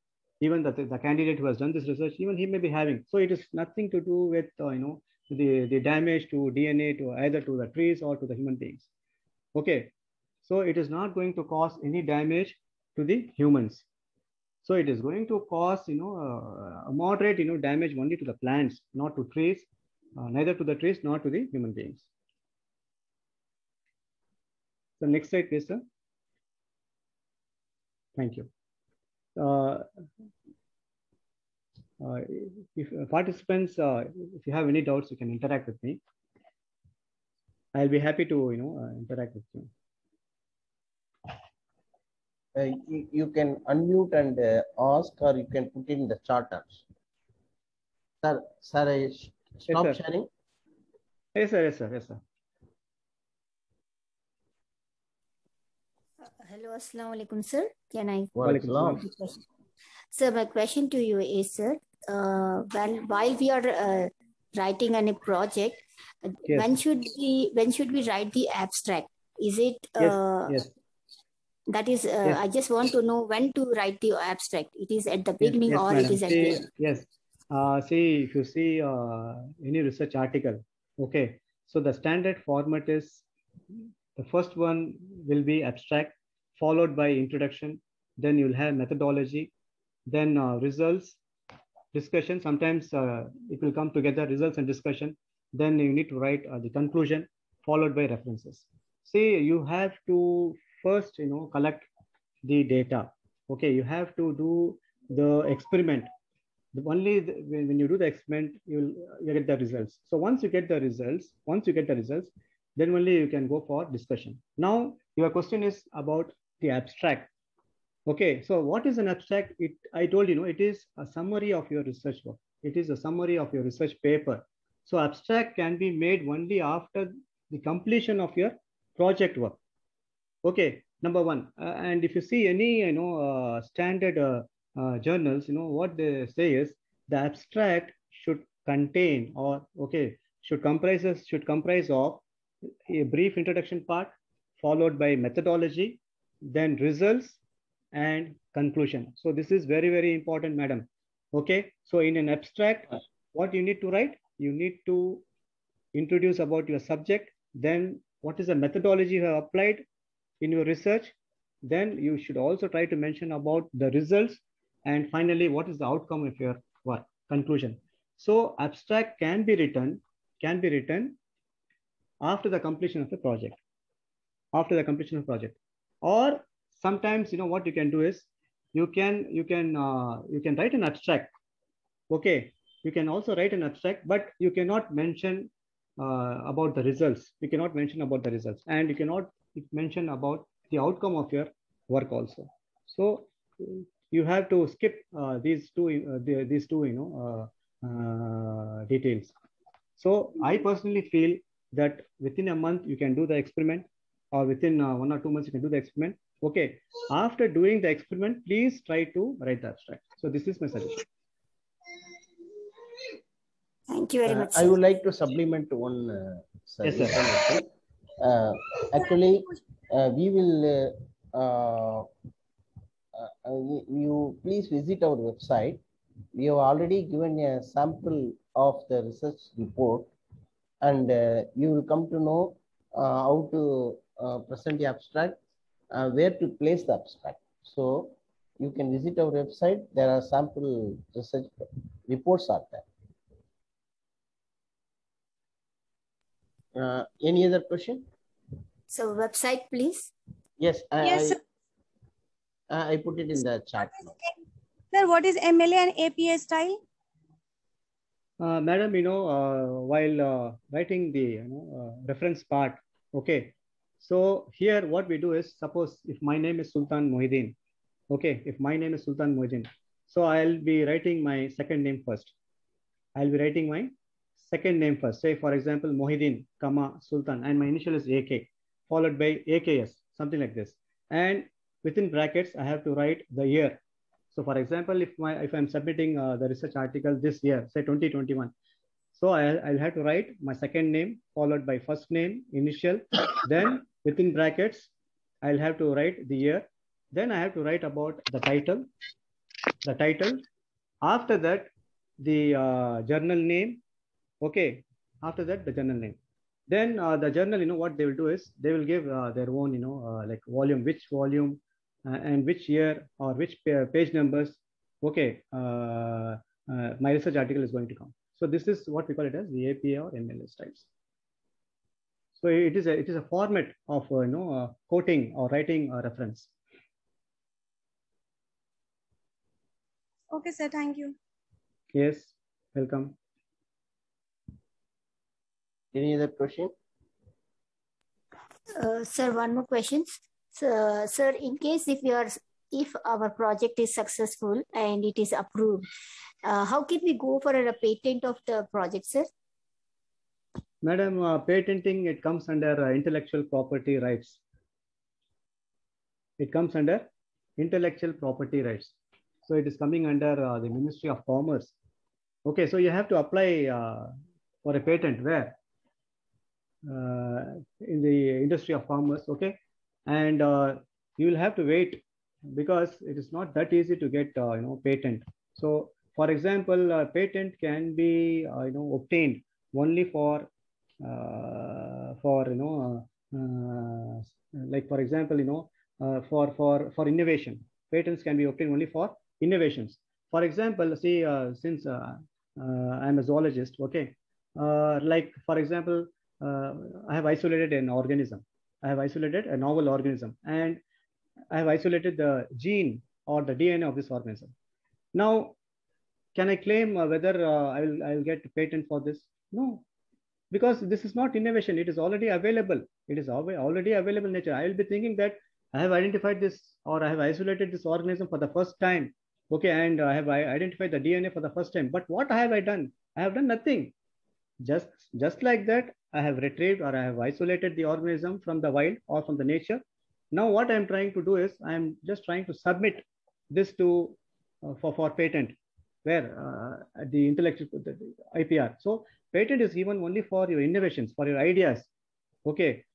even the candidate who has done this research, even he may be having. So it is nothing to do with the damage to DNA to either to the trees or to the human beings. Okay, so it is not going to cause any damage to the humans. So it is going to cause a moderate damage only to the plants, not to trees, neither to the trees nor to the human beings. So next slide, please, sir. Thank you. If participants, if you have any doubts, you can interact with me. I'll be happy to interact with you. You can unmute and ask, or you can put in the chat apps. Sir, stop sharing. Yes, sir. Yes, sir. Yes, sir. Hello, assalamu alaikum, sir. Can I? Walaikum. Sir, my question to you is, sir, while we are writing on a project, yes. when should we write the abstract? Is it? Yes. That is, yes. I just want to know when to write the abstract. It is at the beginning, yes, or madam. it is at the end? Yes. See, if you see any research article, okay, so the standard format is the first one will be abstract, followed by introduction. Then you'll have methodology, then results, discussion. Sometimes it will come together, results and discussion. Then you need to write the conclusion, followed by references. See, you have to first, collect the data. Okay, you have to do the experiment. When you do the experiment, you get the results. So once you get the results, then only you can go for discussion. Now, your question is about the abstract. Okay, so what is an abstract? I told you, it is a summary of your research work. It is a summary of your research paper. So abstract can be made only after the completion of your project work. Okay, number one. And if you see any, standard journals, what they say is the abstract should contain should comprise of a brief introduction part, followed by methodology, then results and conclusion. So this is very, very important, madam. Okay, so in an abstract, what you need to write? You need to introduce about your subject, then what is the methodology you have applied in your research, then you should also try to mention about the results, and finally, what is the outcome of your work, conclusion. So abstract can be written after the completion of the project, or sometimes, you know, what you can do is you can write an abstract. Okay, you can also write an abstract, but you cannot mention about the results. You cannot mention about the results, and you cannot mention about the outcome of your work also. So you have to skip these two details. So I personally feel that within a month you can do the experiment, or within 1 or 2 months you can do the experiment. Okay, after doing the experiment, please try to write the abstract. So this is my suggestion. Thank you very much. I would like to supplement one Yes, sir. information. Actually, we will you please visit our website. We have already given a sample of the research report, and you will come to know how to present the abstract, where to place the abstract. So you can visit our website. There are sample research reports are there. Any other question? So website, please. Yes, Yes, sir. I put it in the chat now. Sir, what is MLA and APA style? Madam, you know, while writing the reference part, okay. So here what we do is, suppose if my name is Sultan Mohiddin, okay, if my name is Sultan Mohiddin, so I'll be writing my second name first. I'll be writing my second name first. Say, for example, Mohiddin, comma, Sultan, and my initial is AK, followed by AKS, something like this. And within brackets, I have to write the year. So for example, if I'm submitting the research article this year, say 2021, so I'll have to write my second name followed by first name, initial, then within brackets, I'll have to write the year. Then I have to write about the title. After that, the journal name. Okay. After that, the journal name. Then the journal, you know, what they will do is they will give their own, you know, like volume, which volume and which year or which page numbers. Okay. My research article is going to come. So this is what we call it as the APA or MLA styles. So it is a format of quoting or writing a reference. Okay, sir. Thank you. Yes, welcome. Any other question? Sir, one more question. So, sir, in case if our project is successful and it is approved, how can we go for a patent of the project, sir? Madam, patenting, it comes under intellectual property rights. It comes under intellectual property rights. So it is coming under the Ministry of Commerce. Okay, so you have to apply for a patent where? In the industry of commerce, okay? And you will have to wait because it is not that easy to get, patent. So for example, a patent can be, obtained only for like for example, for innovation. Patents can be obtained only for innovations. For example, see, since I'm a zoologist, okay, like for example, I have isolated an organism. I have isolated a novel organism, and I have isolated the gene or the DNA of this organism. Now, can I claim whether I will get patent for this? No, because this is not innovation. It is already available. It is already available in nature. I will be thinking that I have identified this, or I have isolated this organism for the first time. Okay, and I have identified the DNA for the first time. But what have I done? I have done nothing. Just like that, I have retrieved or I have isolated the organism from the wild or from the nature. Now what I'm trying to do is I'm just trying to submit this to for patent, where the intellectual IPR. So patent is given only for your innovations, for your ideas. Okay.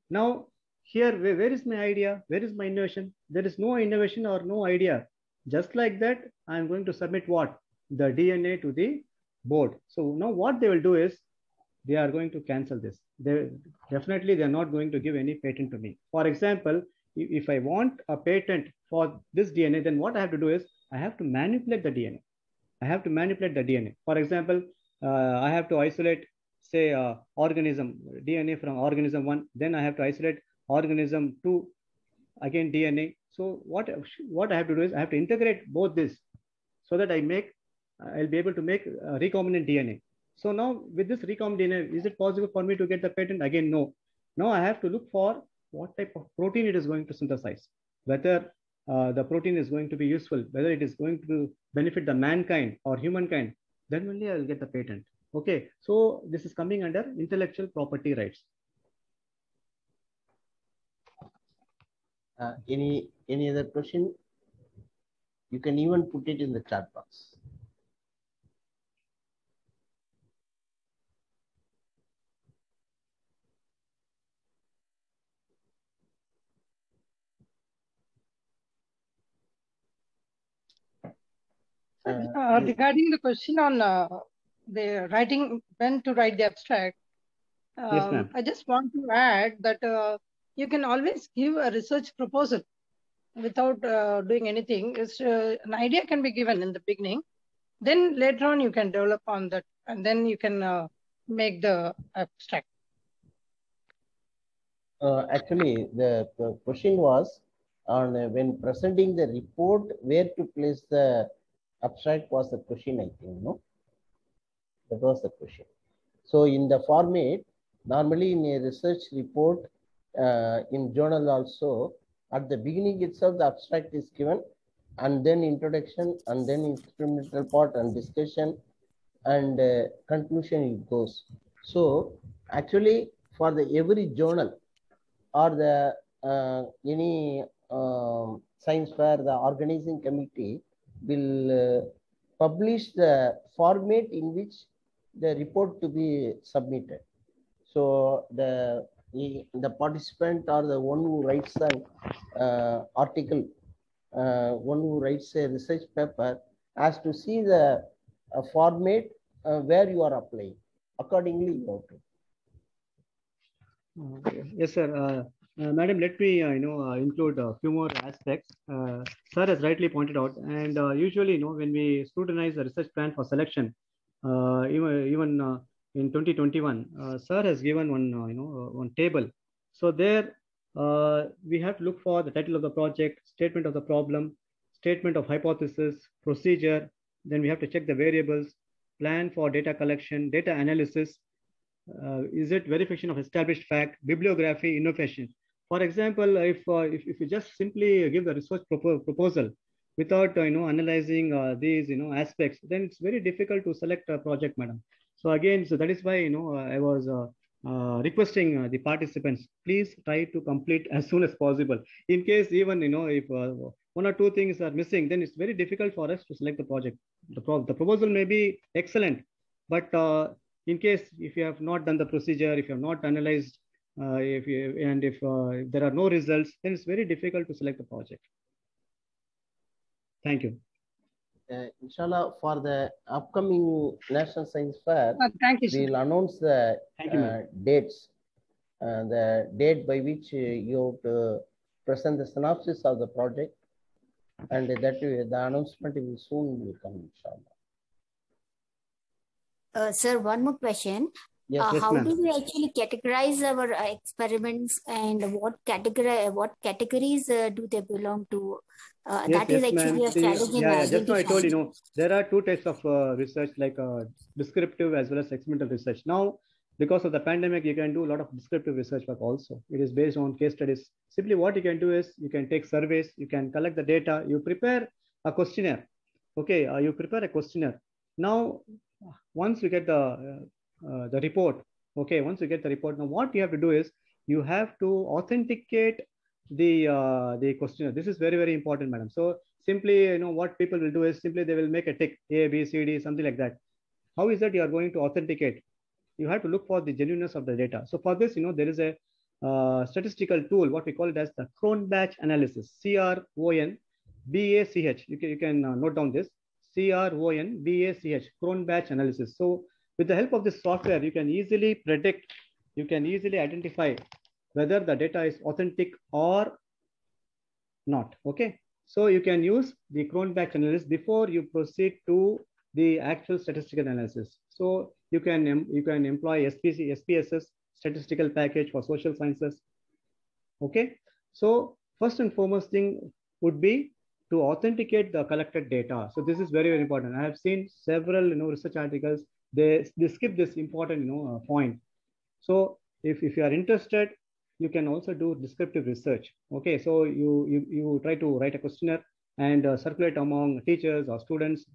Now here, where is my idea? Where is my innovation? There is no innovation or no idea. Just like that, I'm going to submit what? the DNA to the board. So now what they will do is they are going to cancel this. They definitely they're not going to give any patent to me. For example, if I want a patent for this DNA, then what I have to do is I have to manipulate the DNA. I have to manipulate the DNA. For example, I have to isolate, say, organism DNA from organism 1. Then I have to isolate organism 2, again DNA. So what I have to do is I have to integrate both this so that I'll be able to make recombinant DNA. So now with this recombinant DNA, is it possible for me to get the patent? Again, no. Now I have to look for what type of protein it is going to synthesize, whether the protein is going to be useful, whether it is going to benefit the mankind or humankind, then only I will get the patent. Okay, so this is coming under intellectual property rights. Any other question? You can even put it in the chat box. Regarding the question on the writing, when to write the abstract, Yes, ma'am. I just want to add that you can always give a research proposal without doing anything. It's, an idea can be given in the beginning. Then later on you can develop on that, and then you can make the abstract. Actually, the question was on when presenting the report, where to place the abstract was the question, I think, no? That was the question. So in the format, normally in a research report, in journal also, at the beginning itself, the abstract is given, and then introduction, and then experimental part and discussion, and conclusion it goes. So actually for the every journal or the any science fair, the organizing committee will publish the format in which the report to be submitted. So the participant or the one who writes an article, one who writes a research paper has to see the format where you are applying. Accordingly, you have to. Yes, sir. Madam, let me include a few more aspects. Sir has rightly pointed out, and usually, when we scrutinize the research plan for selection, even in 2021, Sir has given one one table. So there we have to look for the title of the project, statement of the problem, statement of hypothesis, procedure. Then we have to check the variables, plan for data collection, data analysis. Is it verification of established fact, bibliography, innovation? For example, if you just simply give the research proposal without analyzing these aspects, then it's very difficult to select a project, madam. So again, so that is why I was requesting the participants, please try to complete as soon as possible. In case even if one or two things are missing, then it's very difficult for us to select the project. The proposal may be excellent, but in case if you have not done the procedure, if you have not analyzed, if there are no results, then it's very difficult to select the project. Thank you. Inshallah, for the upcoming National Science Fair, thank you, we'll announce the dates, the date by which you have to present the synopsis of the project, and that the announcement will soon come, inshallah. Sir, one more question. Yes, how do we actually categorize our experiments, and what categories do they belong to? That is actually a challenge. Just now I told there are two types of research, like descriptive as well as experimental research. Now, because of the pandemic, you can do a lot of descriptive research work also. It is based on case studies. Simply what you can do is you can take surveys, you can collect the data, you prepare a questionnaire. Okay, you prepare a questionnaire. Now, once you get the report, okay, once you get the report, now what you have to do is you have to authenticate the questionnaire. This is very, very important, madam. So simply, what people will do is simply they will make a tick, A, B, C, D, something like that. How is that you are going to authenticate? You have to look for the genuineness of the data. So for this, there is a statistical tool, what we call it as the Cronbach analysis, CRONBACH. You can note down this, CRONBACH, Cronbach analysis. So with the help of this software, you can easily predict, you can easily identify whether the data is authentic or not. Okay. So you can use the Cronbach analysis before you proceed to the actual statistical analysis. So you can employ SPSS, statistical package for social sciences. Okay. So first and foremost thing would be to authenticate the collected data. So this is very, very important. I have seen several, research articles, they skip this important, point. So if you are interested, you can also do descriptive research. Okay, so you try to write a questionnaire and circulate among teachers or students.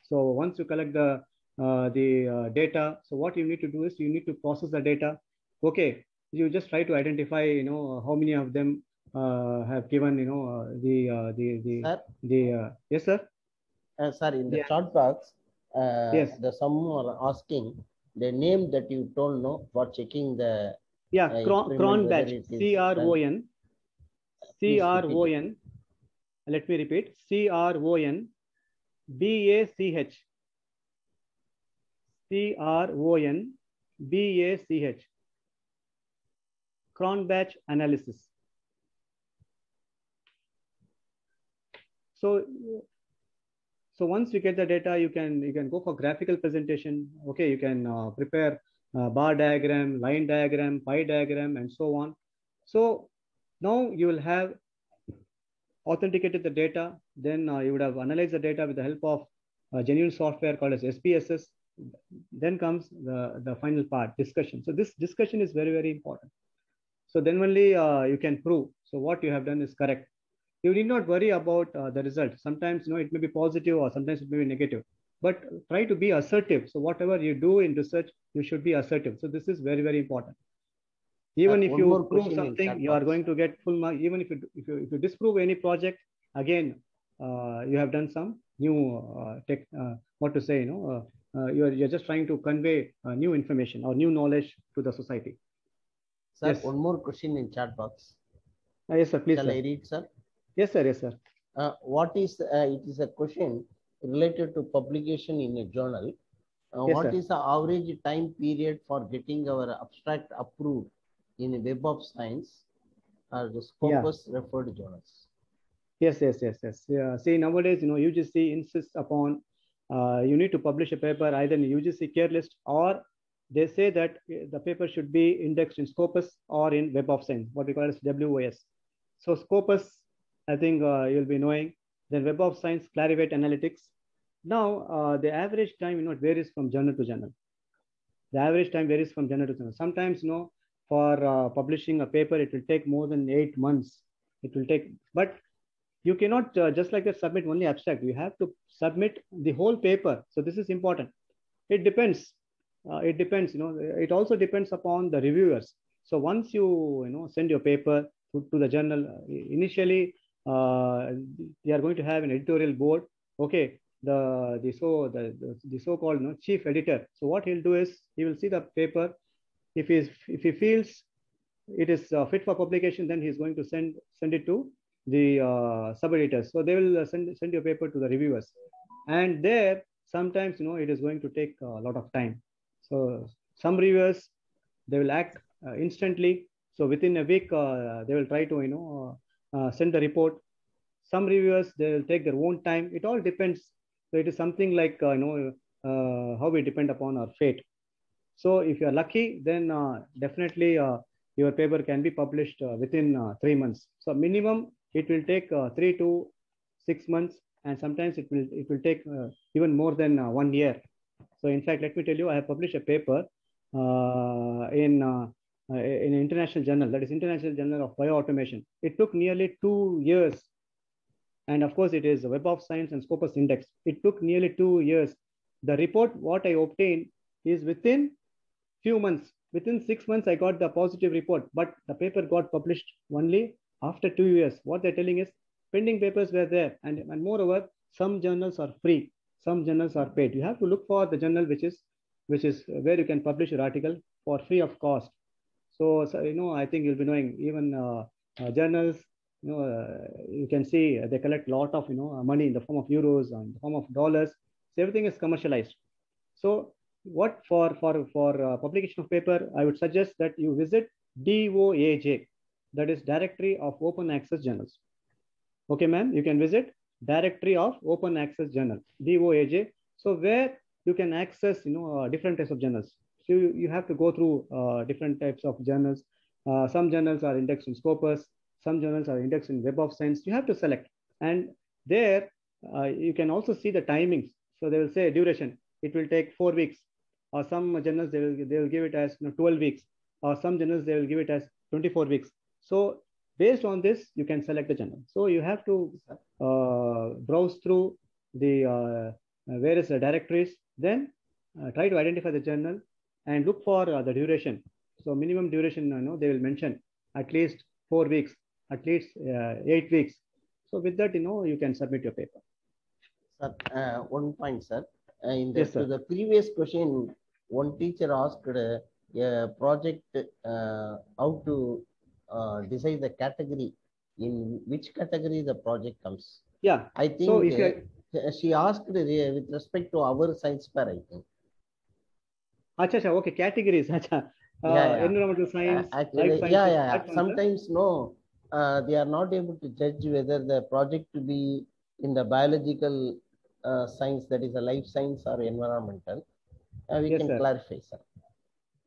So once you collect the data, so what you need to do is you need to process the data. Okay, you just try to identify, how many of them have given, yes, sir. Sir, in the chat box, yes, the someone are asking the name that you told no for checking the Cronbach, CRON. Let me repeat, CRONBACH. CRONBACH. Cronbach analysis. So once you get the data, you can go for graphical presentation. Okay, you can prepare bar diagram, line diagram, pie diagram, and so on. So now you will have authenticated the data. Then you would have analyzed the data with the help of a genuine software called as SPSS. Then comes the final part, discussion. So this discussion is very, very important. So then only you can prove. So what you have done is correct. You need not worry about the result. Sometimes, it may be positive or sometimes it may be negative, but try to be assertive. So whatever you do in research, you should be assertive. So this is very, very important. Even if you prove something, you are going to get full mark. Even if you disprove any project, again, you have done some new you're just trying to convey new information or new knowledge to the society. Sir, yes. One more question in chat box. Yes, sir. Please. Shall sir. I read, sir? Yes, sir. Yes, sir. What is it is a question related to publication in a journal. Yes, what sir. is the average time period for getting our abstract approved in a Web of Science or the Scopus referred journals? Yes. Yeah, see, nowadays, UGC insists upon you need to publish a paper either in UGC care list, or they say that the paper should be indexed in Scopus or in Web of Science, what we call as WOS. So Scopus, I think you'll be knowing. Then Web of Science, Clarivate Analytics. Now, the average time, it varies from journal to journal. The average time varies from journal to journal. Sometimes, for publishing a paper, it will take more than 8 months. It will take, but you cannot just like that submit only abstract. You have to submit the whole paper. So this is important. It depends. It depends. It also depends upon the reviewers. So once you send your paper to the journal, initially they are going to have an editorial board. Okay, the so-called chief editor. So what he'll do is he will see the paper. If he feels it is fit for publication, then he's going to send it to the sub-editors. So they will send your paper to the reviewers, and there sometimes it is going to take a lot of time. So some reviewers, they will act instantly. So within a week they will try to send the report. Some reviewers, they will take their own time. It all depends. So it is something like how we depend upon our fate. So if you are lucky, then definitely your paper can be published within 3 months. So minimum it will take 3 to 6 months, and sometimes it will take even more than 1 year. So in fact, let me tell you, I have published a paper in an international journal, that is International Journal of Bioautomation. It took nearly 2 years. And of course, it is Web of Science and Scopus Index. It took nearly 2 years. The report, what I obtained, is within few months. Within 6 months, I got the positive report, but the paper got published only after 2 years. What they're telling is pending papers were there. And moreover, some journals are free, some journals are paid. You have to look for the journal which is where you can publish your article for free of cost. So I think you'll be knowing even journals, you can see they collect a lot of money in the form of euros and in the form of dollars. So everything is commercialized. So what for publication of paper, I would suggest that you visit DOAJ, that is Directory of Open Access Journals. Okay, ma'am, you can visit Directory of Open Access Journal, DOAJ. So where you can access, different types of journals. So you have to go through different types of journals. Some journals are indexed in Scopus. Some journals are indexed in Web of Science. You have to select. And there you can also see the timings. So they will say duration. It will take 4 weeks. Or some journals, they will give it as 12 weeks. Or some journals, they will give it as 24 weeks. So based on this, you can select the journal. So you have to browse through the various directories, then try to identify the journal and look for the duration. So minimum duration, they will mention at least 4 weeks, at least 8 weeks. So with that, you can submit your paper. Sir, one point, sir. In the, Yes, sir. to the previous question, one teacher asked a project how to decide the category, in which category the project comes. Yeah. I think so if she asked with respect to our science fair, I think. Acha, okay, categories. Acha. Yeah. Environmental science, Actually, life sciences. yeah. Sometimes no, they are not able to judge whether the project to be in the biological science, that is a life science, or environmental. We Yes, can sir. clarify, sir.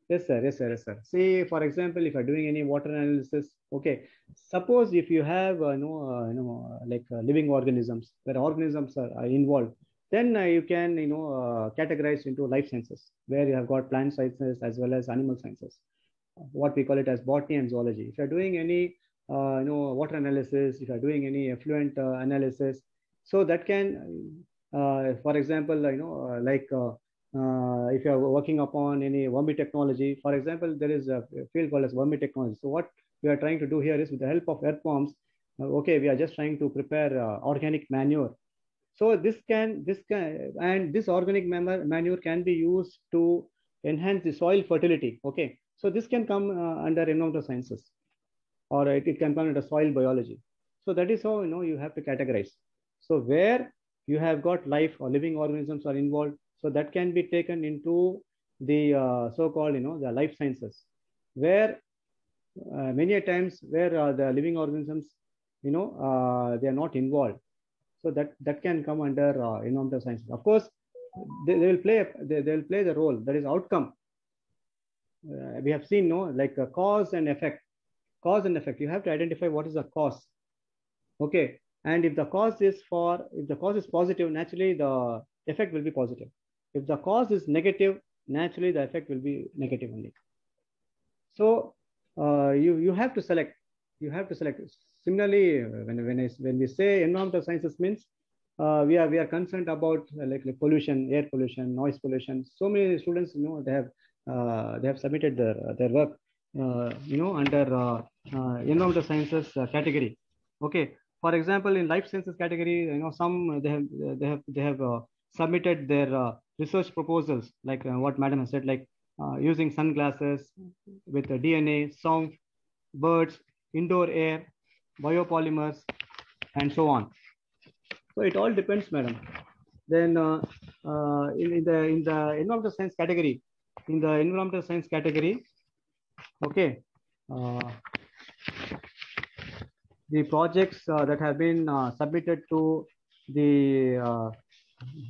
Yes, sir. Yes, sir. Yes, sir. See, for example, if you're doing any water analysis, okay. Suppose if you have, living organisms, where organisms are involved, then you can, categorize into life sciences, where you have got plant sciences as well as animal sciences. What we call it as botany and zoology. If you're doing any, water analysis, if you're doing any effluent analysis, so that can, for example, if you are working upon any vermi technology, for example, there is a field called as vermi technology. So what we are trying to do here is, with the help of earthworms, okay, we are just trying to prepare organic manure. So this organic manure can be used to enhance the soil fertility. Okay, so this can come under environmental sciences, or it can come under soil biology. So that is how you have to categorize. So where you have got life or living organisms are involved, so that can be taken into the so-called the life sciences, where many a times where the living organisms they are not involved. So that can come under environmental sciences. Of course, they will play the role, that is outcome. We have seen like cause and effect. Cause and effect. You have to identify what is the cause. Okay, and if the cause is positive, naturally the effect will be positive. If the cause is negative, naturally the effect will be negative only. So you have to select. You have to select. Similarly, when we say environmental sciences, means we are concerned about like pollution, air pollution, noise pollution. So many students, they have submitted their work, under environmental sciences category. Okay. For example, in life sciences category, some they have submitted their research proposals, like what madam has said, like using sunglasses with DNA, sound, birds, indoor air, biopolymers, and so on. So it all depends, madam. Then in the environmental science category, okay, the projects that have been submitted to the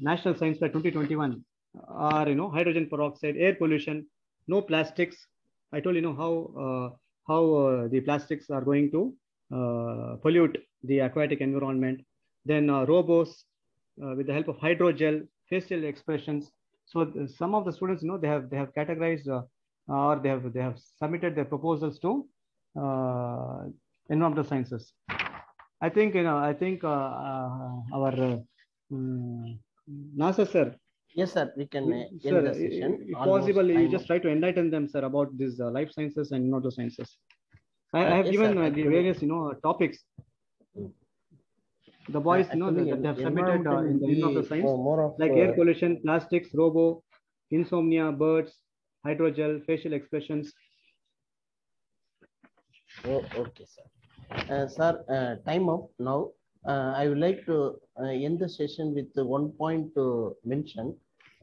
National Science Fair 2021 are hydrogen peroxide, air pollution, no plastics. I told how the plastics are going to pollute the aquatic environment. Then robos with the help of hydrogel, facial expressions. So some of the students, they have categorized or they have submitted their proposals to environmental sciences. I think our Nasser sir. Yes, sir. We can end the session. If possible, you just try to enlighten them, sir, about these life sciences and environmental sciences. I have given the various topics. The boys, that they have submitted in the environmental science, like air pollution, plastics, robo, insomnia, birds, hydrogel, facial expressions. Oh, okay, sir. Sir, time up now. I would like to end the session with one point to mention.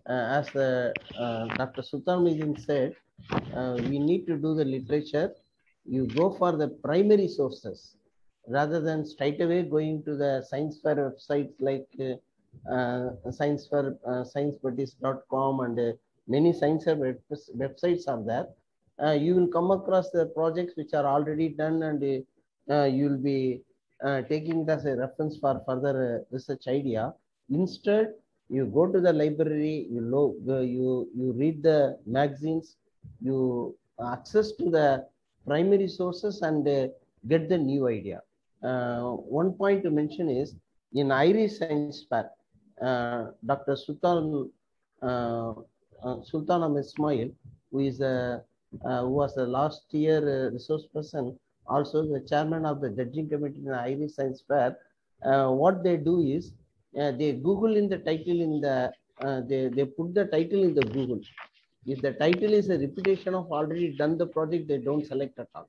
As Dr. Sultan Muhyiddin said, we need to do the literature. You go for the primary sources rather than straight away going to the science fair websites like science fair, sciencebuddies.com, and many science fair websites are there. You will come across the projects which are already done, and you will be taking it as a reference for further research idea. Instead, you go to the library, you read the magazines, you access to the primary sources and get the new idea. One point to mention is in Irish Science Fair, Dr. Sultan Ahmed Ismail, who was the last year resource person, also the chairman of the judging committee in the Irish Science Fair. What they do is they Google in the title in the they put the title in the Google. If the title is a repetition of already done the project, they don't select at all.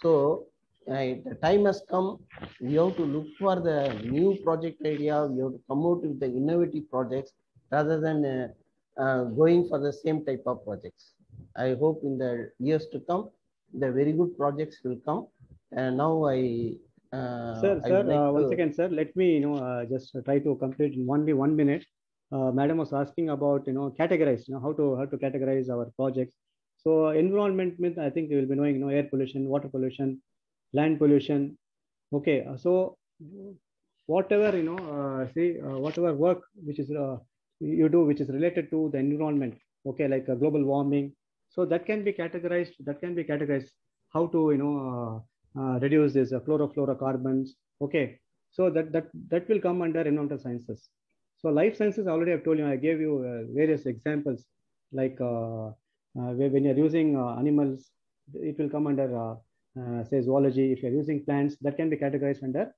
So the time has come. We have to look for the new project idea. We have to come out with the innovative projects rather than going for the same type of projects. I hope in the years to come, the very good projects will come. And now Sir, once again, sir, let me just try to complete in only 1 minute. Madam was asking about categorize, how to categorize our projects. So environment means, I think you will be knowing air pollution, water pollution, land pollution. Okay, so whatever whatever work which is you do which is related to the environment, okay, like global warming, so that can be categorized. How to reduce this chlorofluorocarbons. Okay, so that will come under environmental sciences. So life sciences, already I've told you, I gave you various examples, like when you're using animals, it will come under say zoology. If you're using plants, that can be categorized under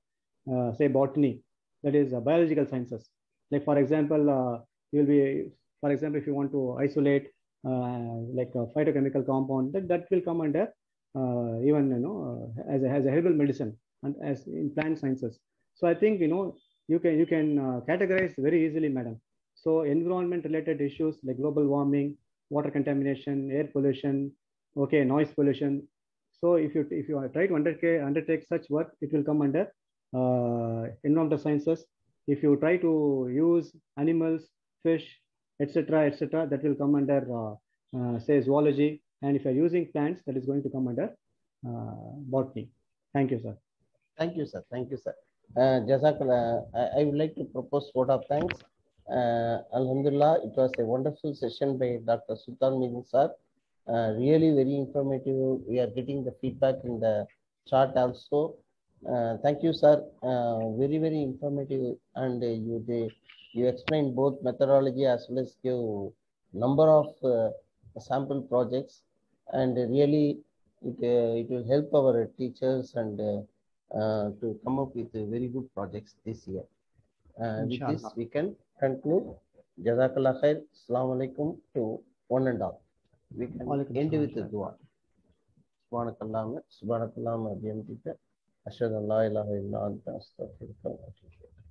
say botany, that is biological sciences. Like for example, you will be, for example, if you want to isolate like a phytochemical compound, that will come under even as a herbal medicine and as in plant sciences. So I think you can categorize very easily, madam. So environment related issues like global warming, water contamination, air pollution, okay, noise pollution. So if you try to undertake such work, it will come under environmental sciences. If you try to use animals, fish, etc., that will come under say zoology. And if you're using plants, that is going to come under botany. Thank you, sir. Thank you, sir. Thank you, sir. Jazakallah. I would like to propose vote of thanks. Alhamdulillah, it was a wonderful session by Dr. Sultan Muhyiddin sir. Really very informative. We are getting the feedback in the chat also. Thank you, sir. Very, very informative, and you explained both methodology as well as give number of sample projects, and really it will help our teachers and to come up with very good projects this year. With this, we can conclude. Jazakallah khair. Assalamu alaikum to one and all. We can end with the dua. Subhanakallahumma bihamdika ashhadu an la ilaha illa anta astaghfiruka wa atubu ilayk.